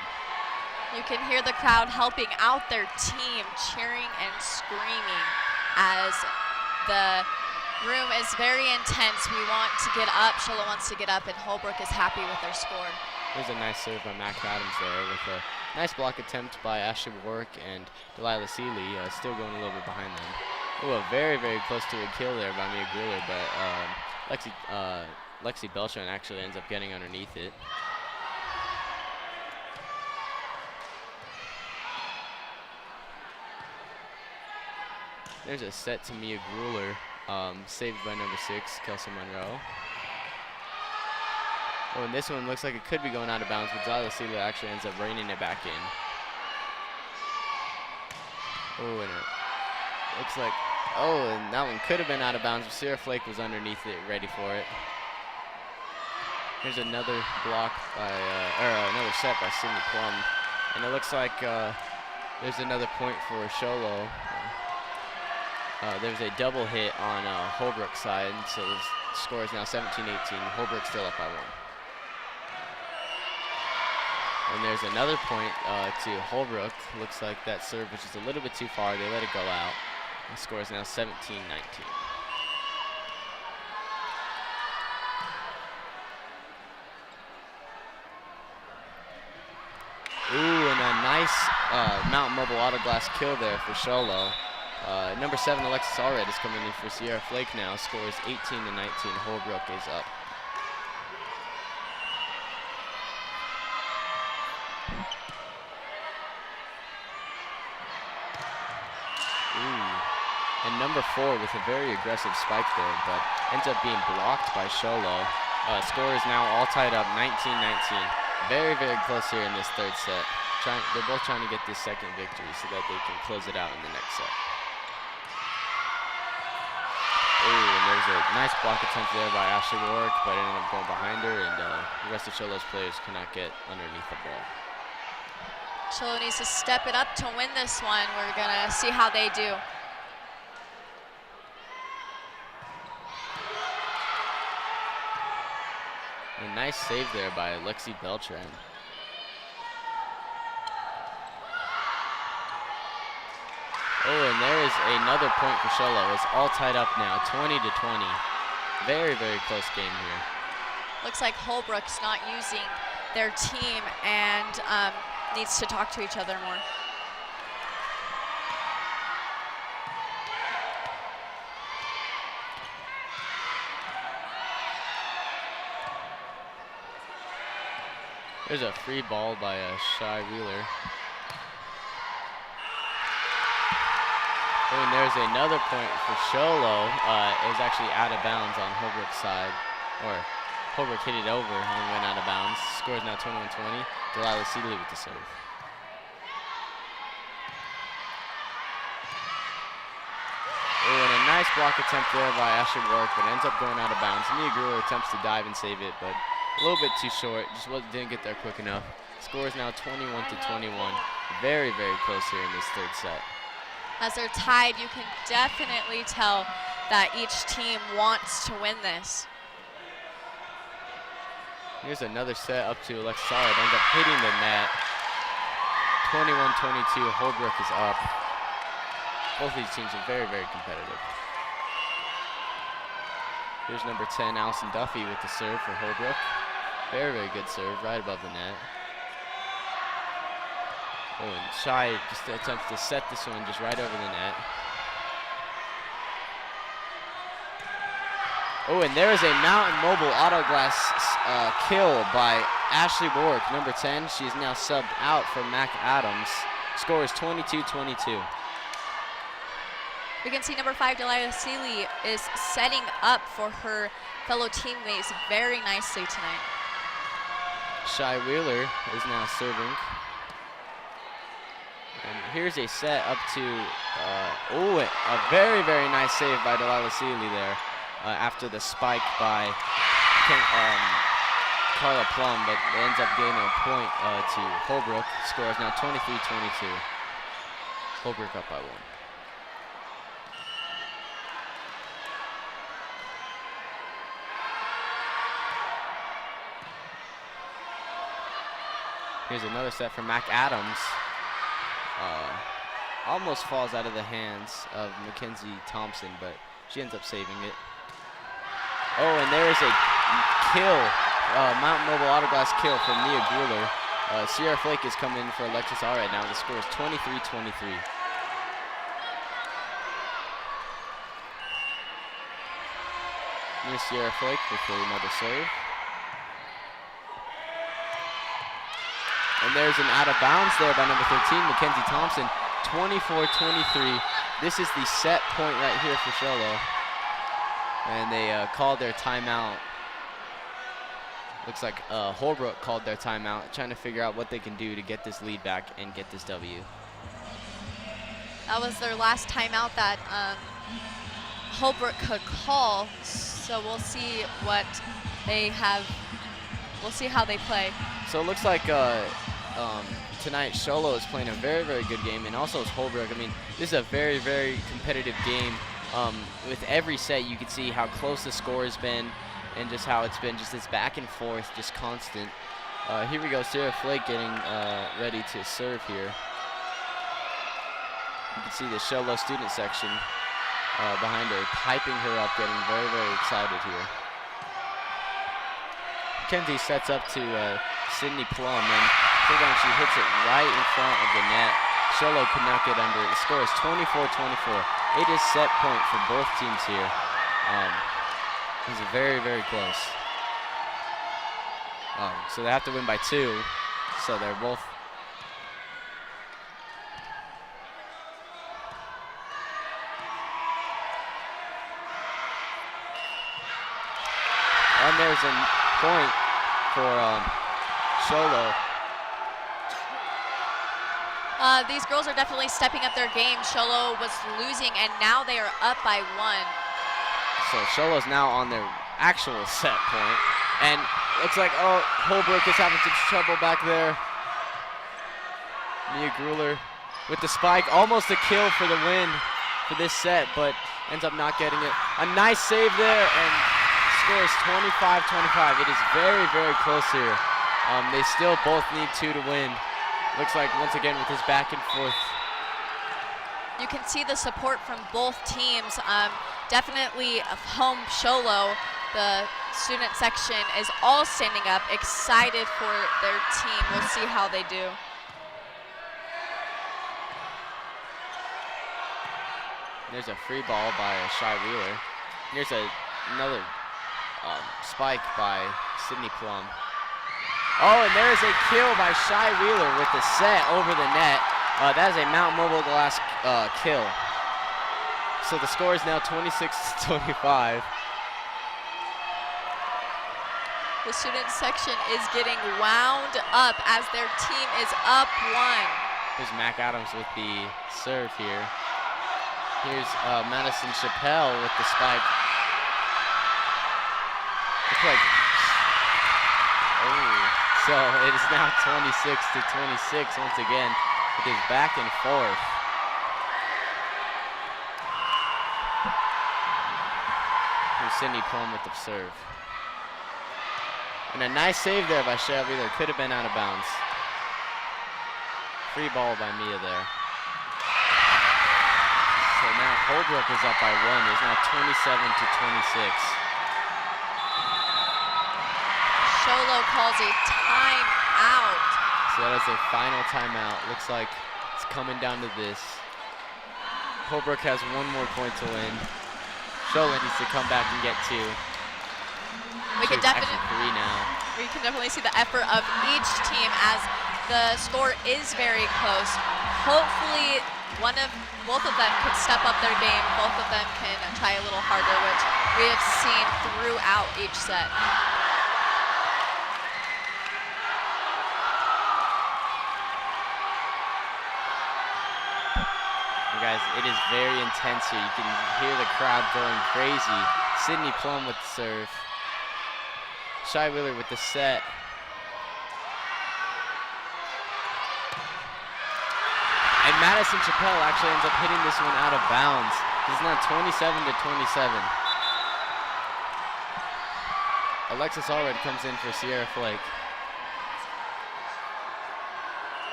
You can hear the crowd helping out their team, cheering and screaming as the room is very intense. We want to get up, Sholo wants to get up, and Holbrook is happy with their score. There's a nice serve by Mac Adams there with a nice block attempt by Ashley Warwick and Delilah Seeley, still going a little bit behind them. Ooh, very, very close to a kill there by Mia Grueller, but Lexi Beltran actually ends up getting underneath it. There's a set to Mia Grueller, saved by number 6, Kelsey Monroe. Oh, and this one looks like it could be going out of bounds, but Delilah Seeley actually ends up reining it back in. Oh, and it looks like, oh, and that one could have been out of bounds, but Sierra Flake was underneath it, ready for it. Here's another block by, another set by Sydney Plum. And it looks like there's another point for Sholo. There's a double hit on Holbrook's side, so the score is now 17-18. Holbrook still up by 1. And there's another point to Holbrook. Looks like that serve was just a little bit too far. They let it go out. The score is now 17-19. Ooh, and a nice Mountain Mobile auto glass kill there for Sholo. Number 7, Alexis Allred is coming in for Sierra Flake now. Score is 18-19. Holbrook is up. Ooh. And number 4 with a very aggressive spike there, but ends up being blocked by Sholo. Score is now all tied up, 19-19. Very, very close here in this third set. They're both trying to get this second victory so that they can close it out in the next set. Ooh, and there's a nice block attempt there by Ashley Warwick, but it ended up going behind her, and the rest of Sholo's players cannot get underneath the ball. Sholo needs to step it up to win this one. We're gonna see how they do. A nice save there by Lexi Beltran. Oh, and there is another point for Sholo. It's all tied up now, 20-20. Very, very close game here. Looks like Holbrook's not using their team and needs to talk to each other more. There's a free ball by Shy Wheeler. Oh, and there's another point for Sholo. It was actually out of bounds on Holbrook's side. Or Holbrook hit it over and went out of bounds. Score is now 21-20. Delilah Seeley with the serve. Oh, and a nice block attempt there by Ashley Warwick, but ends up going out of bounds. Nia Gruler attempts to dive and save it, but a little bit too short. Just didn't get there quick enough. Score is now 21-21. Very, very close here in this third set. As they're tied, you can definitely tell that each team wants to win this. Here's another set up to Alexis Allred. Ends up hitting the net. 21-22. Holbrook is up. Both of these teams are very, very competitive. Here's number 10, Allison Duffy with the serve for Holbrook. Very, very good serve, right above the net. Oh, and Shy just attempts to set this one just right over the net. Oh, and there is a Mountain Mobile auto glass kill by Ashley Warwick, number 10. She is now subbed out for Mac Adams. Score is 22-22. We can see number 5, Delilah Seeley, is setting up for her fellow teammates very nicely tonight. Shy Wheeler is now serving. And here's a set up to, a very, very nice save by Delilah Seeley there after the spike by Carla Plum, but it ends up getting a point to Holbrook. Score is now 23-22. Holbrook up by 1. Here's another set from Mac Adams. Almost falls out of the hands of Mackenzie Thompson, but she ends up saving it. Oh, and there is a kill, Mountain Mobile auto glass kill from Nia Gruler. Sierra Flake is coming in for Alexis Allred now. The score is 23-23. Here's Sierra Flake with another serve. And there's an out of bounds there by number 13, Mackenzie Thompson. 24-23. This is the set point right here for Sholo. And they called their timeout. Looks like Holbrook called their timeout, trying to figure out what they can do to get this lead back and get this W. That was their last timeout that Holbrook could call. So we'll see what they have. We'll see how they play. So it looks like tonight Sholo is playing a very, very good game, and also is Holbrook. I mean, this is a very, very competitive game. With every set, you can see how close the score has been, and just how it's been just this back and forth, just constant. Here we go, Sarah Flake getting ready to serve here. You can see the Sholo student section behind her, piping her up, getting very, very excited here. Kenzie sets up to Sydney Plum, and she hits it right in front of the net. Sholo could not get under it. The score is 24-24. It is set point for both teams here. It's very, very close. So they have to win by 2. So they're both. And there's a point for Sholo. These girls are definitely stepping up their game. Sholo was losing, and now they are up by 1. So Sholo's now on their actual set point. And looks like, Holbrook is having some trouble back there. Mia Grueller with the spike. Almost a kill for the win for this set, but ends up not getting it. A nice save there, and score is 25-25. It is very, very close here. They still both need 2 to win. Looks like, once again, with his back and forth. You can see the support from both teams. Definitely home Sholo, the student section, is all standing up, excited for their team. We'll see how they do. There's a free ball by Shy Wheeler. Here's another spike by Sydney Plum. Oh, and there is a kill by Shy Wheeler with the set over the net. That is a Mount Mobile Glass kill. So the score is now 26-25. The student section is getting wound up as their team is up 1. Here's Mac Adams with the serve here. Here's Madison Chappelle with the spike. Looks like, so it is now 26-26 once again with his back and forth. Here's Sydney Plum with the serve. And a nice save there by Shelby that could have been out of bounds. Free ball by Mia there. So now Holbrook is up by 1. It's now 27-26. Sholo calls a timeout. So that is a final timeout. Looks like it's coming down to this. Holbrook has 1 more point to win. Sholo needs to come back and get 2. We can actually 3 now. We can definitely see the effort of each team as the score is very close. Hopefully both of them can step up their game. Both of them can try a little harder, which we have seen throughout each set. Guys, it is very intense here. You can hear the crowd going crazy. Sydney Plum with the serve. Shy Wheeler with the set. And Madison Chappelle actually ends up hitting this one out of bounds. This is now 27-27. Alexis Allred comes in for Sierra Flake.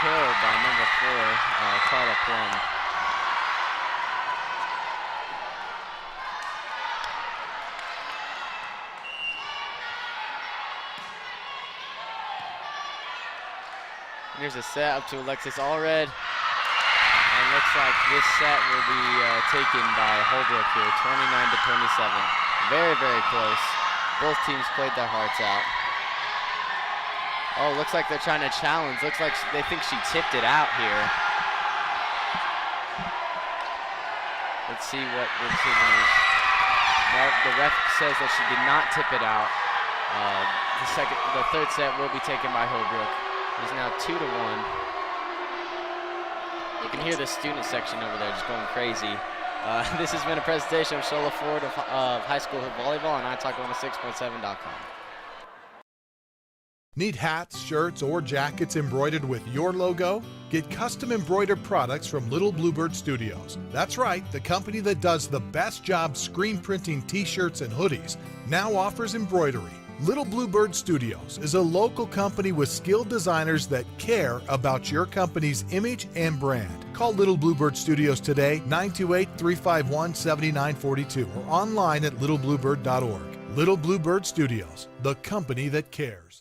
Kill by number 4, Carla Plum. Here's a set up to Alexis Allred. And looks like this set will be taken by Holbrook here, 29-27. Very, very close. Both teams played their hearts out. Oh, looks like they're trying to challenge. Looks like they think she tipped it out here. Let's see what the decision is. Well, the ref says that she did not tip it out. The third set will be taken by Holbrook. It is now 2-1. You can hear the student section over there just going crazy. This has been a presentation of Shola Ford of High School Volleyball on iTalk106.7.com. Need hats, shirts, or jackets embroidered with your logo? Get custom embroidered products from Little Bluebird Studios. That's right, the company that does the best job screen printing t-shirts and hoodies now offers embroidery. Little Bluebird Studios is a local company with skilled designers that care about your company's image and brand. Call Little Bluebird Studios today, 928-351-7942, or online at littlebluebird.org. Little Bluebird Studios, the company that cares.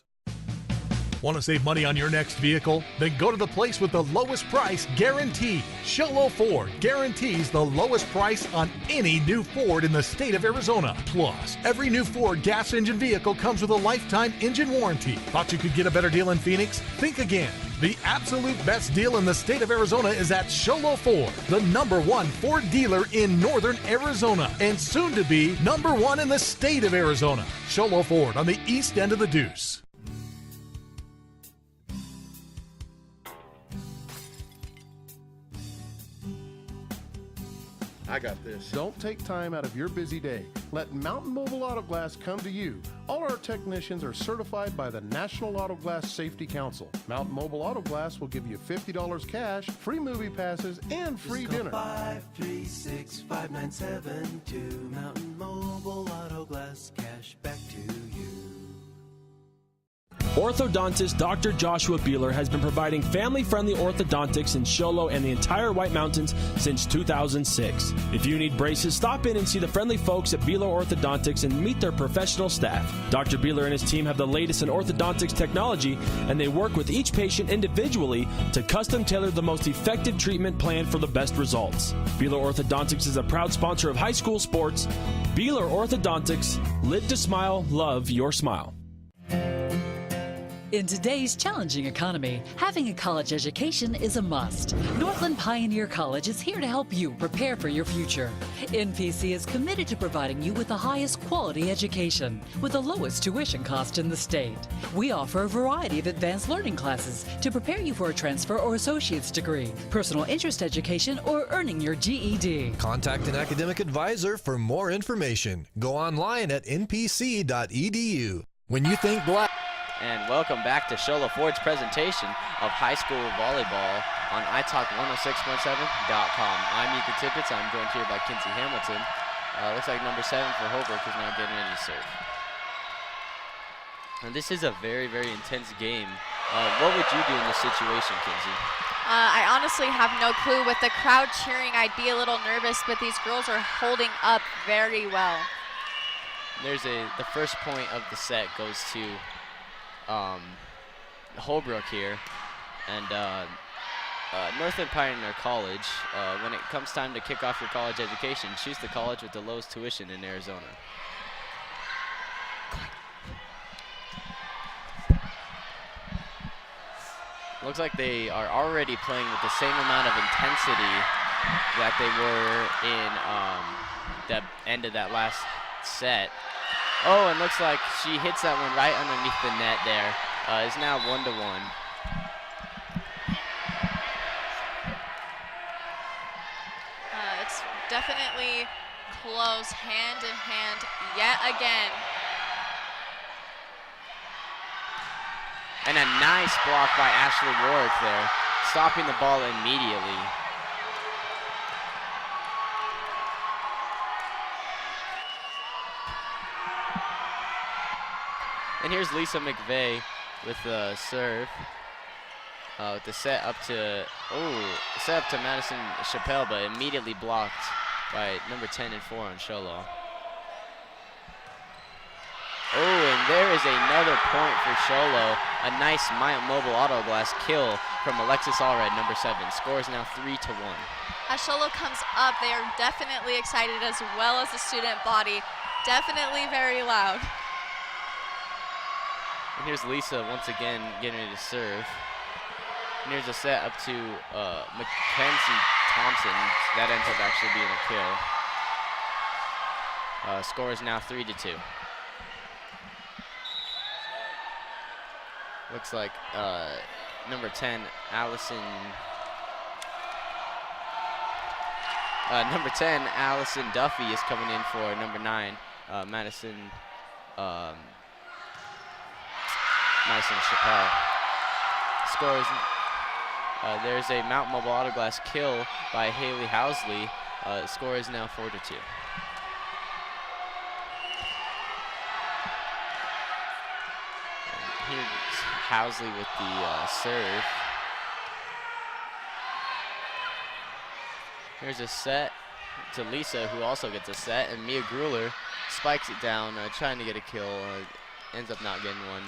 Want to save money on your next vehicle? Then go to the place with the lowest price guaranteed. Sholo Ford guarantees the lowest price on any new Ford in the state of Arizona. Plus, every new Ford gas engine vehicle comes with a lifetime engine warranty. Thought you could get a better deal in Phoenix? Think again. The absolute best deal in the state of Arizona is at Sholo Ford, the #1 Ford dealer in northern Arizona, and soon to be #1 in the state of Arizona. Sholo Ford on the east end of the Deuce. I got this. Don't take time out of your busy day. Let Mountain Mobile Auto Glass come to you. All our technicians are certified by the National Auto Glass Safety Council. Mountain Mobile Auto Glass will give you $50 cash, free movie passes, and free dinner. 536-5972. Mountain Mobile Auto Glass, cash back to you. Orthodontist Dr. Joshua Beeler has been providing family-friendly orthodontics in Sholo and the entire White Mountains since 2006. If you need braces, stop in and see the friendly folks at Beeler Orthodontics and meet their professional staff. Dr. Beeler and his team have the latest in orthodontics technology, and they work with each patient individually to custom tailor the most effective treatment plan for the best results. Beeler Orthodontics is a proud sponsor of high school sports. Beeler Orthodontics, live to smile, love your smile. In today's challenging economy, having a college education is a must. Northland Pioneer College is here to help you prepare for your future. NPC is committed to providing you with the highest quality education with the lowest tuition cost in the state. We offer a variety of advanced learning classes to prepare you for a transfer or associate's degree, personal interest education, or earning your GED. Contact an academic advisor for more information. Go online at npc.edu. When you think black... And welcome back to Shola Ford's presentation of high school volleyball on iTalk106.7.com. I'm Ethan Tippett. I'm joined here by Kinsey Hamilton. Looks like number 7 for Holbrook is now getting ready to serve. And this is a very, very intense game. What would you do in this situation, Kinsey? I honestly have no clue. With the crowd cheering, I'd be a little nervous, but these girls are holding up very well. The first point of the set goes to Holbrook here, and Northland Pioneer College, when it comes time to kick off your college education, choose the college with the lowest tuition in Arizona. Looks like they are already playing with the same amount of intensity that they were in the end of that last set. Oh, and looks like she hits that one right underneath the net there. It's now 1-1. It's definitely close, hand in hand, yet again. And a nice block by Ashley Warwick there, stopping the ball immediately. And here's Lisa McVeigh with the serve. With the set up to Madison Chappelle, but immediately blocked by number 10 and 4 on Sholo. Oh, and there is another point for Sholo. A nice Mobile Auto Glass kill from Alexis Allred, number 7. Score is now 3-1. As Sholo comes up, they are definitely excited, as well as the student body. Definitely very loud. And here's Lisa once again getting ready to serve. And here's a set up to Mackenzie Thompson. That ends up actually being a kill. Score is now 3-2. Looks like number 10, Allison Number 10, Allison Duffy, is coming in for number 9, Madison Chappelle. Scores. There's a Mount Mobile Auto Glass kill by Haley Housley. Score is now 4-2. Here's Housley with the serve. Here's a set to Lisa, who also gets a set, and Mia Grueller spikes it down, trying to get a kill. Ends up not getting one.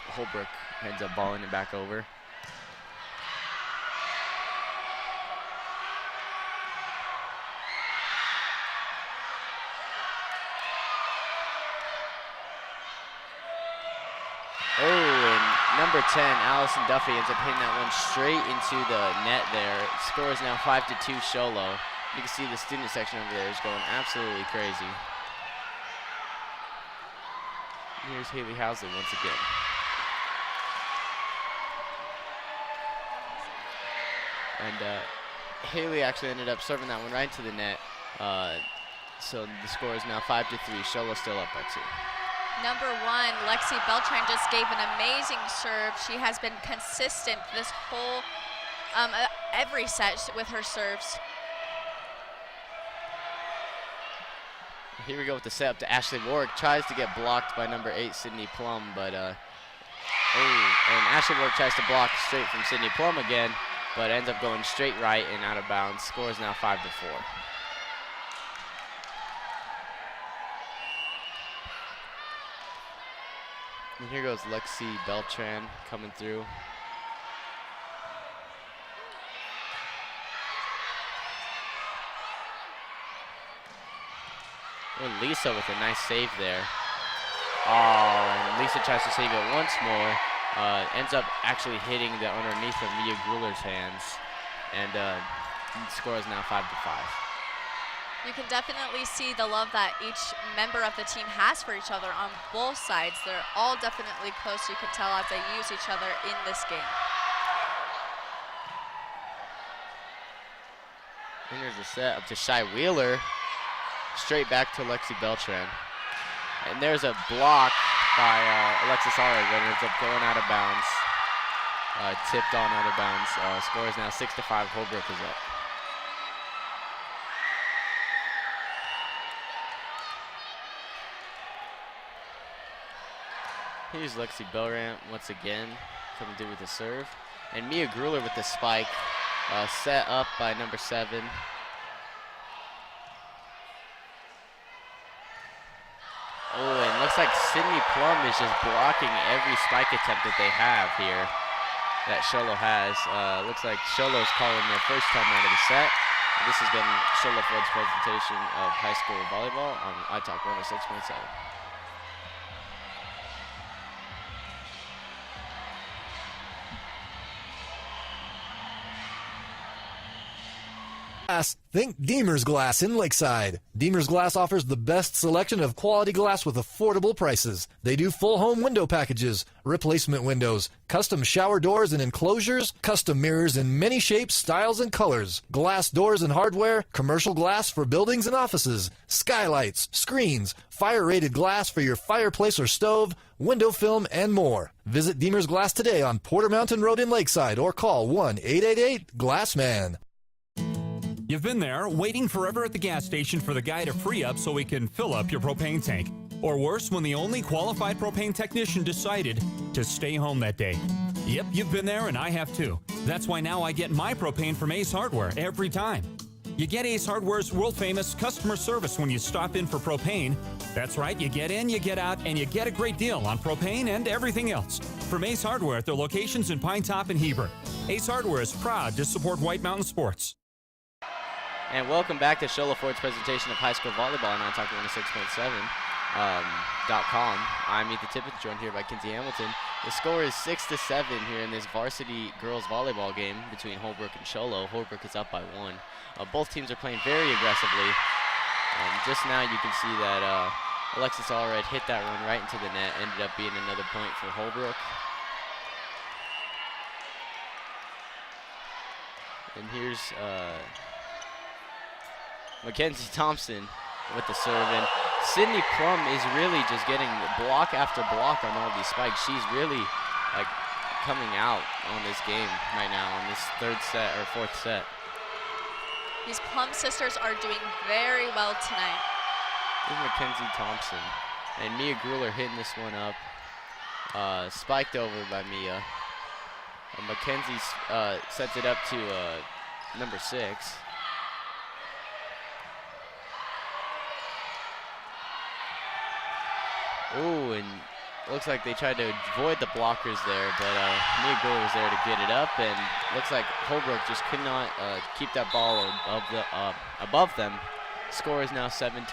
Holbrook ends up balling it back over. Oh, and number 10, Allison Duffy, ends up hitting that one straight into the net there. Score is now 5-2 Sholo. You can see the student section over there is going absolutely crazy. Here's Haley Housley once again. And Haley actually ended up serving that one right into the net. So the score is now 5-3. Sholo still up by 2. Number 1, Lexi Beltran just gave an amazing serve. She has been consistent this whole, every set with her serves. Here we go with the setup to Ashley Warwick. Tries to get blocked by number 8, Sydney Plum, but, and Ashley Warwick tries to block straight from Sydney Plum again, but ends up going straight right and out of bounds. Score is now 5-4. And here goes Lexi Beltran coming through. And Lisa with a nice save there. Oh, and Lisa tries to save it once more. Ends up actually hitting the underneath of Mia Grueller's hands. And the score is now 5-5. You can definitely see the love that each member of the team has for each other on both sides. They're all definitely close, you can tell, as they use each other in this game. And there's a set up to Shy Wheeler. Straight back to Lexi Beltran. And there's a block by Alexis Allred that ends up going out of bounds. Tipped on out of bounds. Score is now 6-5. Holbrook is up. Here's Lexi Beltran once again, coming through with the serve. And Mia Grueller with the spike, set up by number 7. Oh, and looks like Sydney Plum is just blocking every spike attempt that they have here, that Sholo has. Looks like Sholo's calling their first time out of the set. This has been Sholo Ford's presentation of high school volleyball on iTalk 106.7. Think Deemer's Glass in Lakeside. Deemer's Glass offers the best selection of quality glass with affordable prices. They do full home window packages, replacement windows, custom shower doors and enclosures, custom mirrors in many shapes, styles, and colors, glass doors and hardware, commercial glass for buildings and offices, skylights, screens, fire-rated glass for your fireplace or stove, window film, and more. Visit Deemer's Glass today on Porter Mountain Road in Lakeside or call 1-888-GLASSMAN. You've been there, waiting forever at the gas station for the guy to free up so he can fill up your propane tank. Or worse, when the only qualified propane technician decided to stay home that day. Yep, you've been there and I have too. That's why now I get my propane from Ace Hardware every time. You get Ace Hardware's world-famous customer service when you stop in for propane. That's right, you get in, you get out, and you get a great deal on propane and everything else. From Ace Hardware at their locations in Pine Top and Heber. Ace Hardware is proud to support White Mountain Sports. And welcome back to Sholo Ford's presentation of high school volleyball on iTalk 106.7.com. I'm Ethan Tippett, joined here by Kinsey Hamilton. The score is 6-7 here in this varsity girls volleyball game between Holbrook and Sholo. Holbrook is up by 1. Both teams are playing very aggressively. Just now you can see that Alexis Allred hit that run right into the net. Ended up being another point for Holbrook. And here's Mackenzie Thompson with the serve, and Sydney Plum is really just getting block after block on all these spikes. She's really like coming out on this game right now on this fourth set. These Plum sisters are doing very well tonight. Here's Mackenzie Thompson and Mia Grueller hitting this one up. Spiked over by Mia. Mackenzie sets it up to number 6. Ooh, and looks like they tried to avoid the blockers there, but Mia Grueller was there to get it up, and looks like Holbrook just could not keep that ball above them. Score is now 7-9.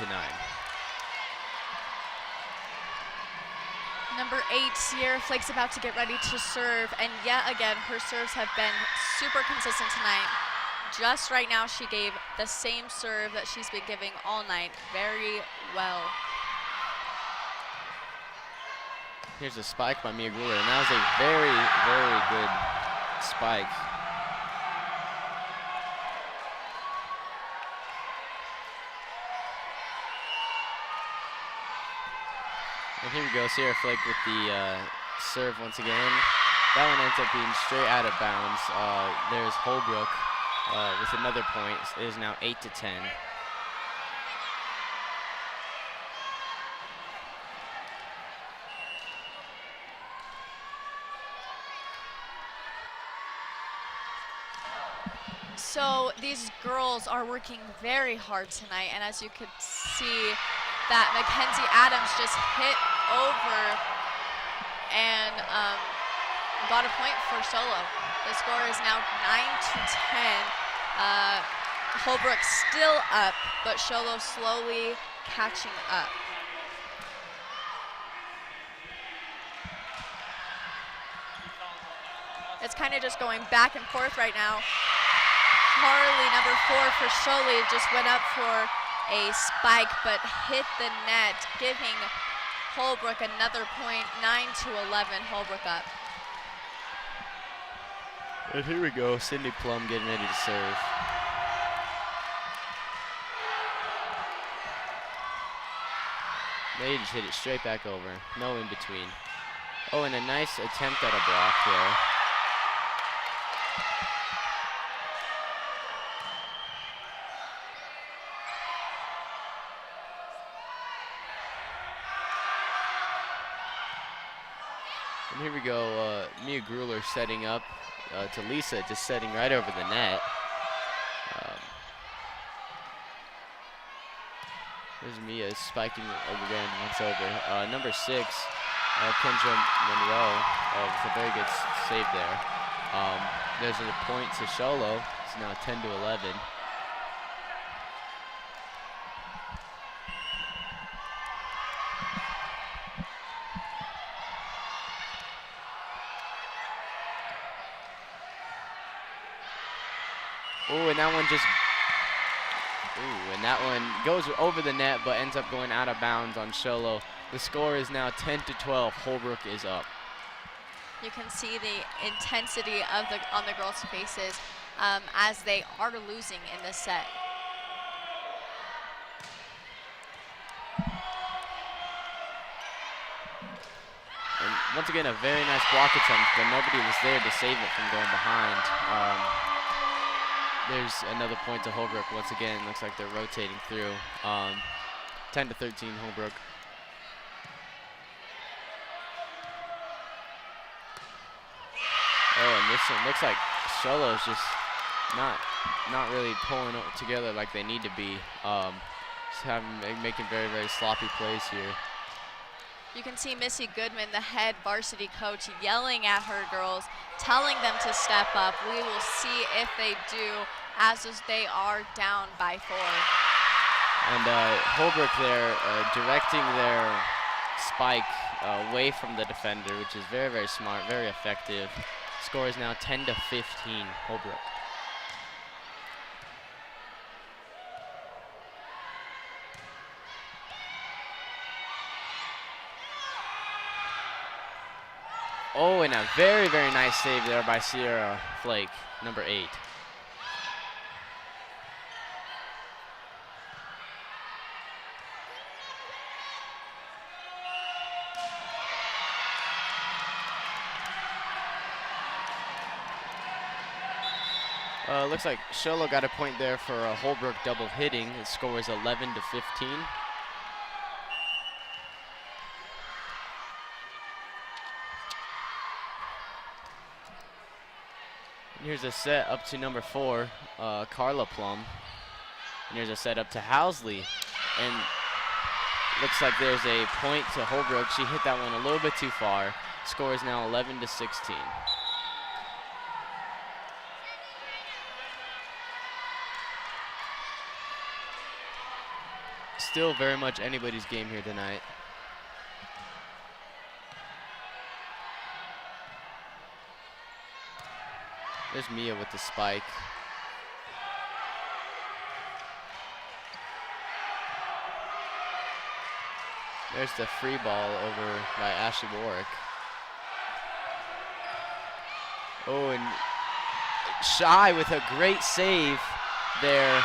Number 8, Sierra Flake's about to get ready to serve, and yet again, her serves have been super consistent tonight. Just right now, she gave the same serve that she's been giving all night very well. Here's a spike by Mia Grueller, and that was a very, very good spike. And here we go, Sierra Flake with the serve once again. That one ends up being straight out of bounds. There's Holbrook with another point. It is now 8-10. So these girls are working very hard tonight, and as you could see, that Mackenzie Adams just hit over and got a point for solo. The score is now 9-10. Holbrook still up, but Sholo slowly catching up. It's kind of just going back and forth right now. Harley, number 4 for Sholi, just went up for a spike, but hit the net, giving Holbrook another point. 9-11, Holbrook up. And here we go, Sydney Plum getting ready to serve. They just hit it straight back over, no in between. Oh, and a nice attempt at a block there. And here we go, Mia Grueller setting up to Lisa, just setting right over the net. There's Mia spiking again once over. Number 6, Kendra Monroe, with a very good save there. There's a point to Sholo. It's now 10-11. Ooh, and that one just, and that one goes over the net, but ends up going out of bounds on Sholo. The score is now 10-12. Holbrook is up. You can see the intensity of on the girls' faces as they are losing in this set. And once again, a very nice block attempt, but nobody was there to save it from going behind. There's another point to Holbrook. Once again, looks like they're rotating through. 10-13, Holbrook. Oh, and this one looks like Sholo's just not really pulling together like they need to be. Just making very, very sloppy plays here. You can see Missy Goodman, the head varsity coach, yelling at her girls, telling them to step up. We will see if they do, as they are down by 4. And Holbrook there directing their spike away from the defender, which is very, very smart, very effective. Score is now 10-15, Holbrook. Oh, and a very, very nice save there by Sierra Flake, number 8. Looks like Sholo got a point there for a Holbrook double hitting. The score is 11-15. Here's a set up to number 4, Carla Plum. And here's a set up to Housley. And looks like there's a point to Holbrook. She hit that one a little bit too far. Score is now 11-16. Still very much anybody's game here tonight. There's Mia with the spike. There's the free ball over by Ashley Warwick. Oh, and Shy with a great save there.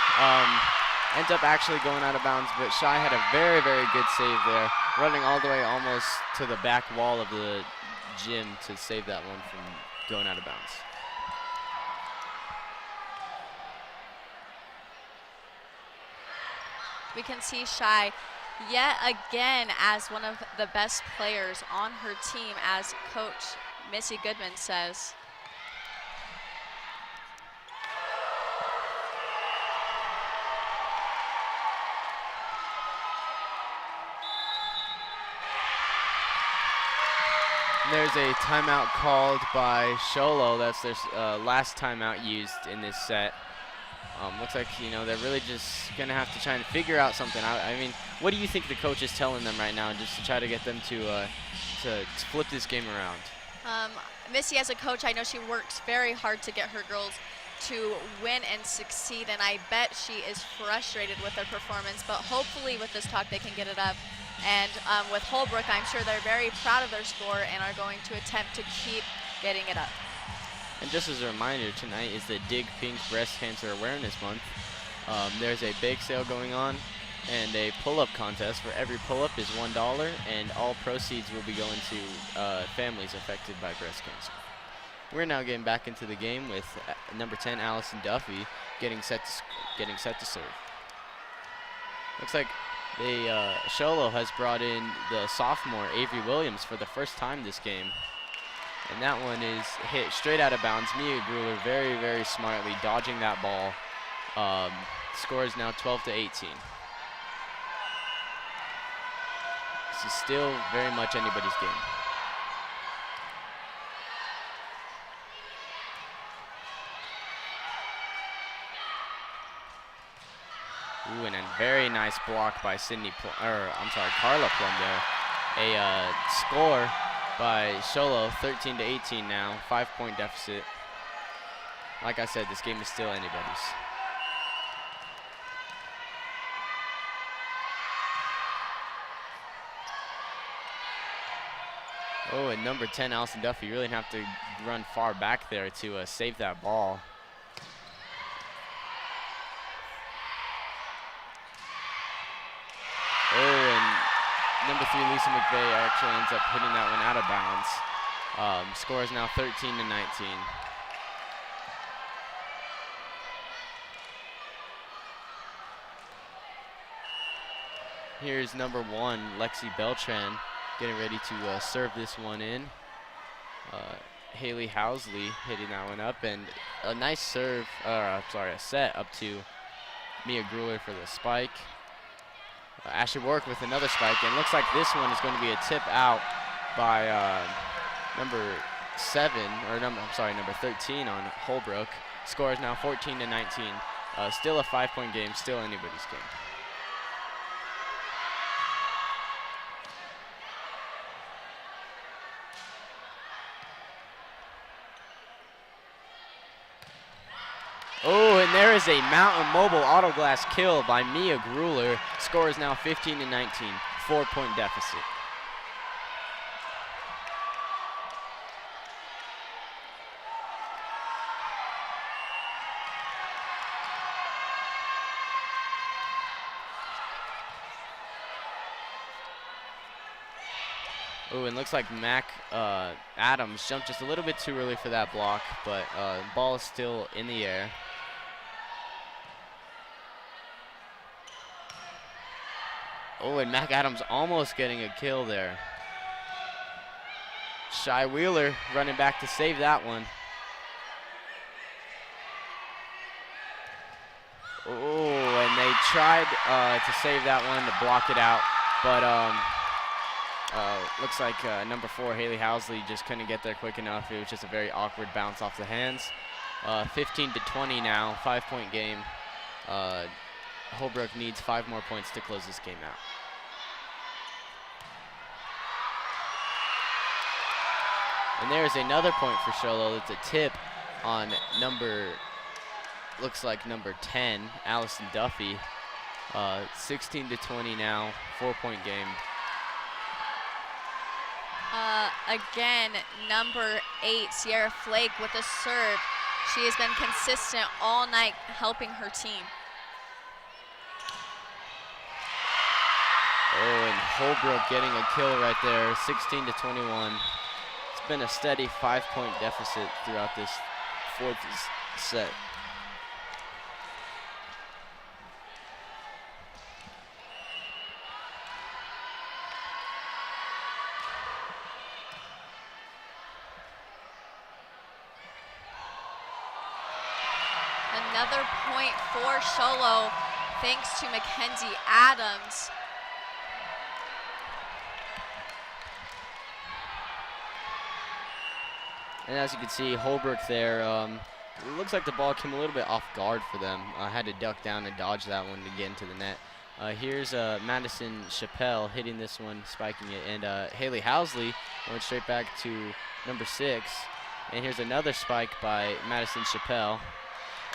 Ends up actually going out of bounds, but Shy had a very, very good save there, running all the way almost to the back wall of the gym to save that one from going out of bounds. We can see Shy yet again as one of the best players on her team, as Coach Missy Goodman says. There's a timeout called by Sholo. That's their last timeout used in this set. Looks like, you know, they're really just going to have to try and figure out something. I mean, what do you think the coach is telling them right now just to try to get them to flip this game around? Missy, as a coach, I know she works very hard to get her girls to win and succeed, and I bet she is frustrated with their performance, but hopefully with this talk they can get it up. And with Holbrook, I'm sure they're very proud of their score and are going to attempt to keep getting it up. And just as a reminder, tonight is the Dig Pink Breast Cancer Awareness Month. There's a bake sale going on and a pull-up contest. For every pull-up is $1, and all proceeds will be going to families affected by breast cancer. We're now getting back into the game with number 10, Allison Duffy, getting set to serve. Looks like Sholo has brought in the sophomore Avery Williams for the first time this game. And that one is hit straight out of bounds. Mia Gruler very, very smartly dodging that ball. Score is now 12-18. This is still very much anybody's game. Ooh, and a very nice block by Carla Plum there. A score by Sholo, 13-18 now, 5-point deficit. Like I said, this game is still anybody's. Oh, and number 10, Allison Duffy, you really have to run far back there to save that ball. Oh, and number 3, Lisa McVeigh actually ends up hitting that one out of bounds. Score is now 13-19. Here's number 1, Lexi Beltran, getting ready to serve this one in. Haley Housley hitting that one up, and a nice serve, a set up to Mia Gruler for the spike. Ashley Warwick with another spike, and looks like this one is going to be a tip out by number 13 on Holbrook. Score is now 14-19. Still a 5-point game, still anybody's game. Oh, and there is a Mountain Mobile auto glass kill by Mia Gruler. Score is now 15-19, 4-point deficit. Oh, and looks like Mac Adams jumped just a little bit too early for that block, but ball is still in the air. Oh, and Mac Adams almost getting a kill there. Shy Wheeler running back to save that one. Oh, and they tried to save that one, to block it out, but looks like number 4, Haley Housley, just couldn't get there quick enough. It was just a very awkward bounce off the hands. 15-20 now, 5-point game. Holbrook needs 5 more points to close this game out. And there's another point for Sholo. It's a tip on looks like number 10, Allison Duffy. 16-20 now, 4-point game. Again, number 8, Sierra Flake with a serve. She has been consistent all night helping her team. Oh, and Holbrook getting a kill right there, 16-21. It's been a steady 5-point deficit throughout this 4th set. Another point for Sholo, thanks to Mackenzie Adams. And as you can see, Holbrook there, it looks like the ball came a little bit off guard for them. Had to duck down and dodge that one to get into the net. Here's Madison Chappelle hitting this one, spiking it, and Haley Housley went straight back to number 6. And here's another spike by Madison Chappelle.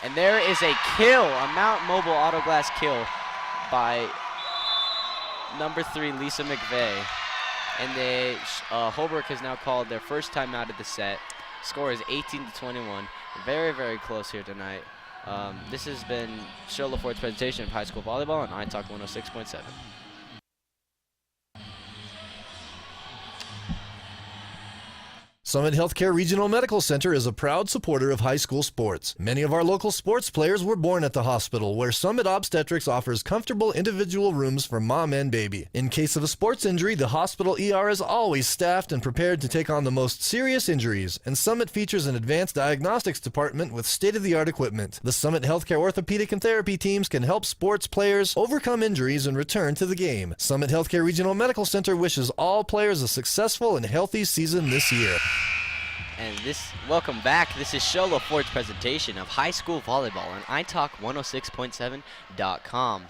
And there is a kill, a Mount Mobile Auto Glass kill by number 3, Lisa McVeigh. And Holbrook has now called their first timeout of the set. Score is 18-21. Very, very close here tonight. This has been Sholo Ford's presentation of high school volleyball on iTalk 106.7. Summit Healthcare Regional Medical Center is a proud supporter of high school sports. Many of our local sports players were born at the hospital, where Summit Obstetrics offers comfortable individual rooms for mom and baby. In case of a sports injury, the hospital ER is always staffed and prepared to take on the most serious injuries, and Summit features an advanced diagnostics department with state-of-the-art equipment. The Summit Healthcare orthopedic and therapy teams can help sports players overcome injuries and return to the game. Summit Healthcare Regional Medical Center wishes all players a successful and healthy season this year. And welcome back. This is Sholo Ford's presentation of high school volleyball on iTalk 106.7.com.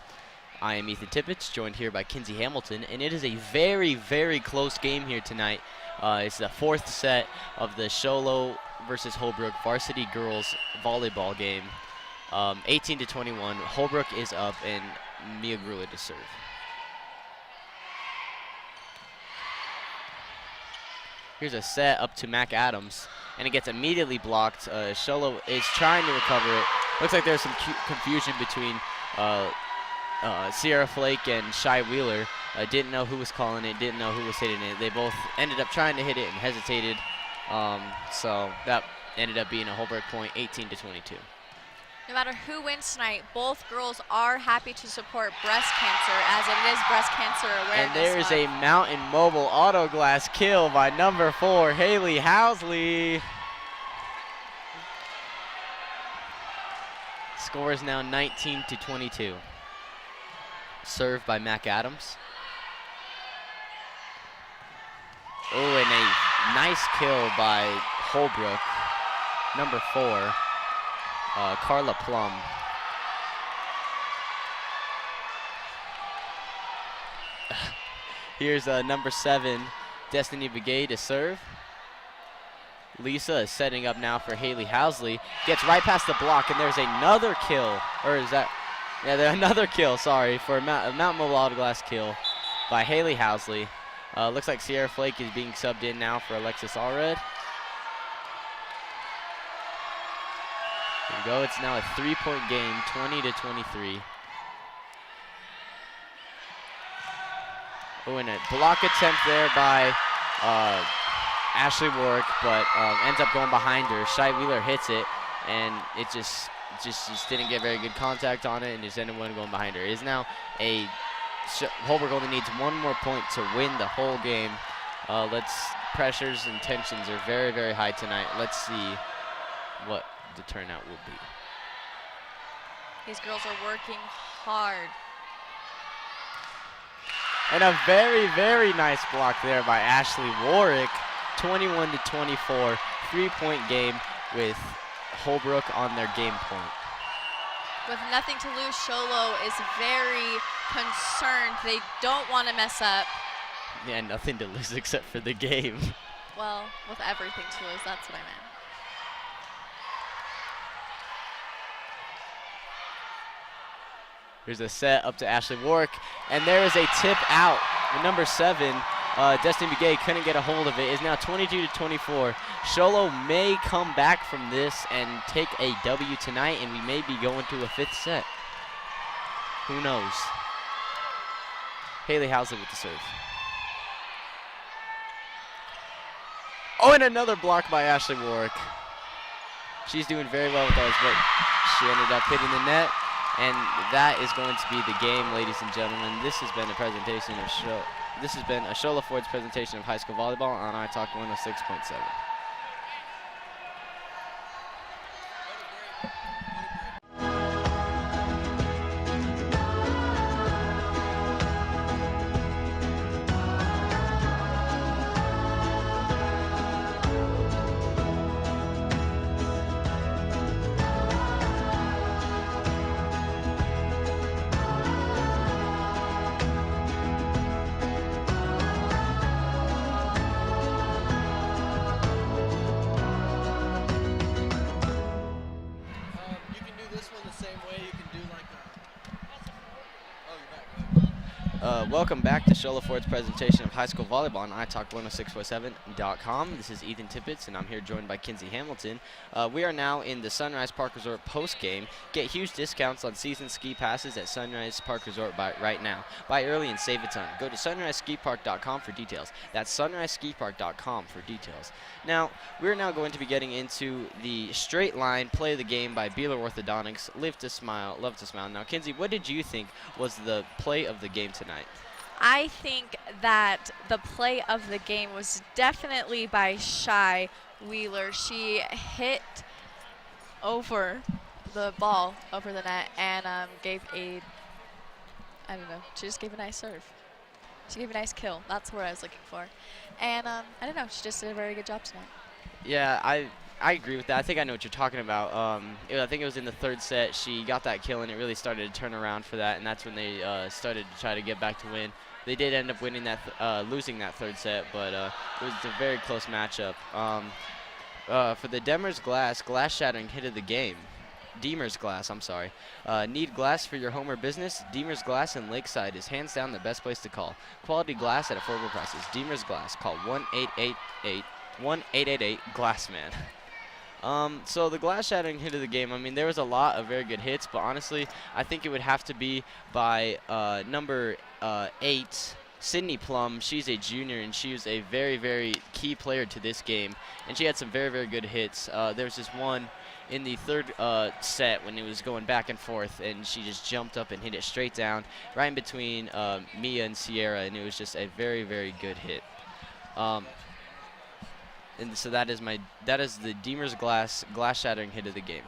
I am Ethan Tippett, joined here by Kinsey Hamilton, and it is a very, very close game here tonight. It's the 4th set of the Sholo versus Holbrook varsity girls volleyball game. 18-21. Holbrook is up, and Mia Grula to serve. Here's a set up to Mac Adams, and it gets immediately blocked. Sholo is trying to recover it. Looks like there's some confusion between Sierra Flake and Shy Wheeler. Didn't know who was calling it, didn't know who was hitting it. They both ended up trying to hit it and hesitated. So that ended up being a Holbrook point, 18-22. No matter who wins tonight, both girls are happy to support breast cancer, as it is Breast Cancer Awareness And there is Month. a Mountain Mobile Auto Glass kill by number 4, Haley Housley. Score is now 19-22. Served by Mac Adams. Oh, and a nice kill by Holbrook, number 4. Carla Plum. Here's number 7, Destiny Begay to serve. Lisa is setting up now for Haley Housley. Gets right past the block, and there's another kill. Or is that? Yeah, there's another kill, sorry, for a Mount Mobile Auto Glass kill by Haley Housley. Looks like Sierra Flake is being subbed in now for Alexis Allred. Here we go. It's now a 3-point game, 20-23. Oh, and a block attempt there by Ashley Warwick, but ends up going behind her. Shy Wheeler hits it, and it just didn't get very good contact on it, and just ended up going behind her. It is now a Holbrook only needs one more point to win the whole game. Pressures and tensions are very, very high tonight. Let's see what the turnout will be. These girls are working hard. And a very, very nice block there by Ashley Warwick. 21-24, 3-point game with Holbrook on their game point. With nothing to lose, Sholo is very concerned. They don't want to mess up. Yeah, nothing to lose except for the game. Well, with everything to lose, that's what I meant. Here's a set up to Ashley Warwick, and there is a tip out. The number 7, Destiny Begay, couldn't get a hold of it. It's now 22-24. Sholo may come back from this and take a W tonight, and we may be going to a 5th set. Who knows? Haley Housley with the serve. Oh, and another block by Ashley Warwick. She's doing very well with those, but she ended up hitting the net. And that is going to be the game, ladies and gentlemen. This has been a presentation of This has been a Shola Ford's presentation of high school volleyball on iTalk 106.7. Welcome back to Shola Ford's presentation of high school volleyball on iTalk 106.7.com. This is Ethan Tippett, and I'm here joined by Kinsey Hamilton. We are now in the Sunrise Park Resort post-game. Get huge discounts on season ski passes at Sunrise Park Resort right now. Buy early and save a ton. Go to sunriseskipark.com for details. That's sunriseskipark.com for details. Now, we're now going to be getting into the straight line play of the game by Beeler Orthodontics. Live to smile, love to smile. Now, Kinsey, what did you think was the play of the game tonight? I think that the play of the game was definitely by Shy Wheeler. She hit over the ball over the net and gave a, I don't know, she just gave a nice serve. She gave a nice kill. That's what I was looking for. And I don't know, she just did a very good job tonight. Yeah, I agree with that. I think I know what you're talking about. I think it was in the 3rd set. She got that kill, and it really started to turn around for that, and that's when they started to try to get back to win. They did end up winning that, losing that 3rd set, but it was a very close matchup. For the Demers glass shattering hit of the game. Demers Glass, I'm sorry. Need glass for your home or business? Demers Glass in Lakeside is hands down the best place to call. Quality glass at affordable prices. Demers Glass. Call 1-888-Glassman. So the glass shattering hit of the game, I mean, there was a lot of very good hits, but honestly, I think it would have to be by number 8, Sydney Plum. She's a junior, and she was a very, very key player to this game, and she had some very, very good hits. There was this one in the 3rd set when it was going back and forth, and she just jumped up and hit it straight down, right in between Mia and Sierra, and it was just a very, very good hit. And so that is the Demers glass shattering hit of the game.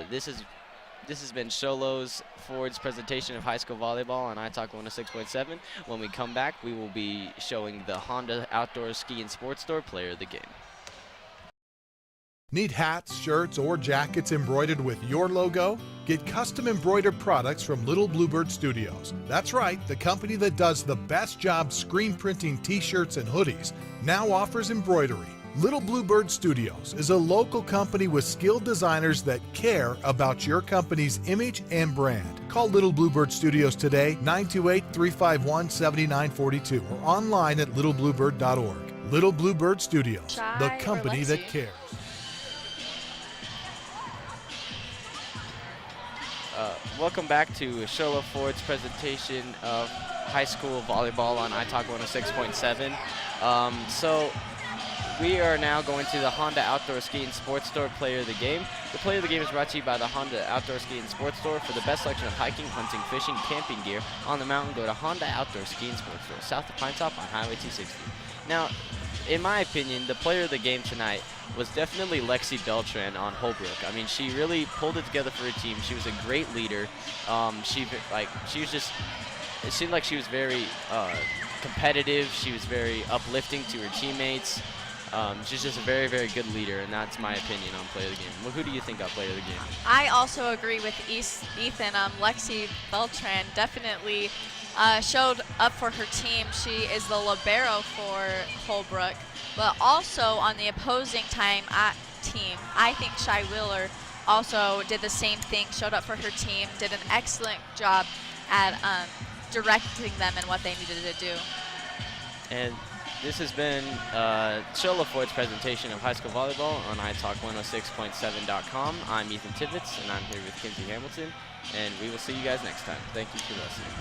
This has been Sholo's Ford's presentation of high school volleyball on iTalk 106.7. When we come back, we will be showing the Honda Outdoor Ski and Sports Store player of the game. Need hats, shirts, or jackets embroidered with your logo? Get custom embroidered products from Little Bluebird Studios. That's right, the company that does the best job screen printing t-shirts and hoodies now offers embroidery. Little Bluebird Studios is a local company with skilled designers that care about your company's image and brand. Call Little Bluebird Studios today, 928-351-7942, or online at littlebluebird.org. Little Bluebird Studios, the company that cares. Welcome back to Shola Ford's presentation of high school volleyball on iTalk 106.7. So we are now going to the Honda Outdoor Ski and Sports Store Player of the Game. The Player of the Game is brought to you by the Honda Outdoor Ski and Sports Store. For the best selection of hiking, hunting, fishing, camping gear on the mountain, go to Honda Outdoor Ski and Sports Store, south of Pine Top on Highway 260. Now, in my opinion, the Player of the Game tonight was definitely Lexi Beltran on Holbrook. I mean, she really pulled it together for her team. She was a great leader. She was just, it seemed like she was very competitive. She was very uplifting to her teammates. She's just a very, very good leader, and that's my opinion on Player of the Game. Well, who do you think got Player of the Game? I also agree with Ethan. Lexi Beltran definitely showed up for her team. She is the libero for Holbrook, but also on the opposing team, I think Shy Wheeler also did the same thing, showed up for her team, did an excellent job at directing them in what they needed to do. And this has been Show LaFort's presentation of high school volleyball on iTalk106.7.com. I'm Ethan Tibbetts, and I'm here with Kinsey Hamilton, and we will see you guys next time. Thank you for listening.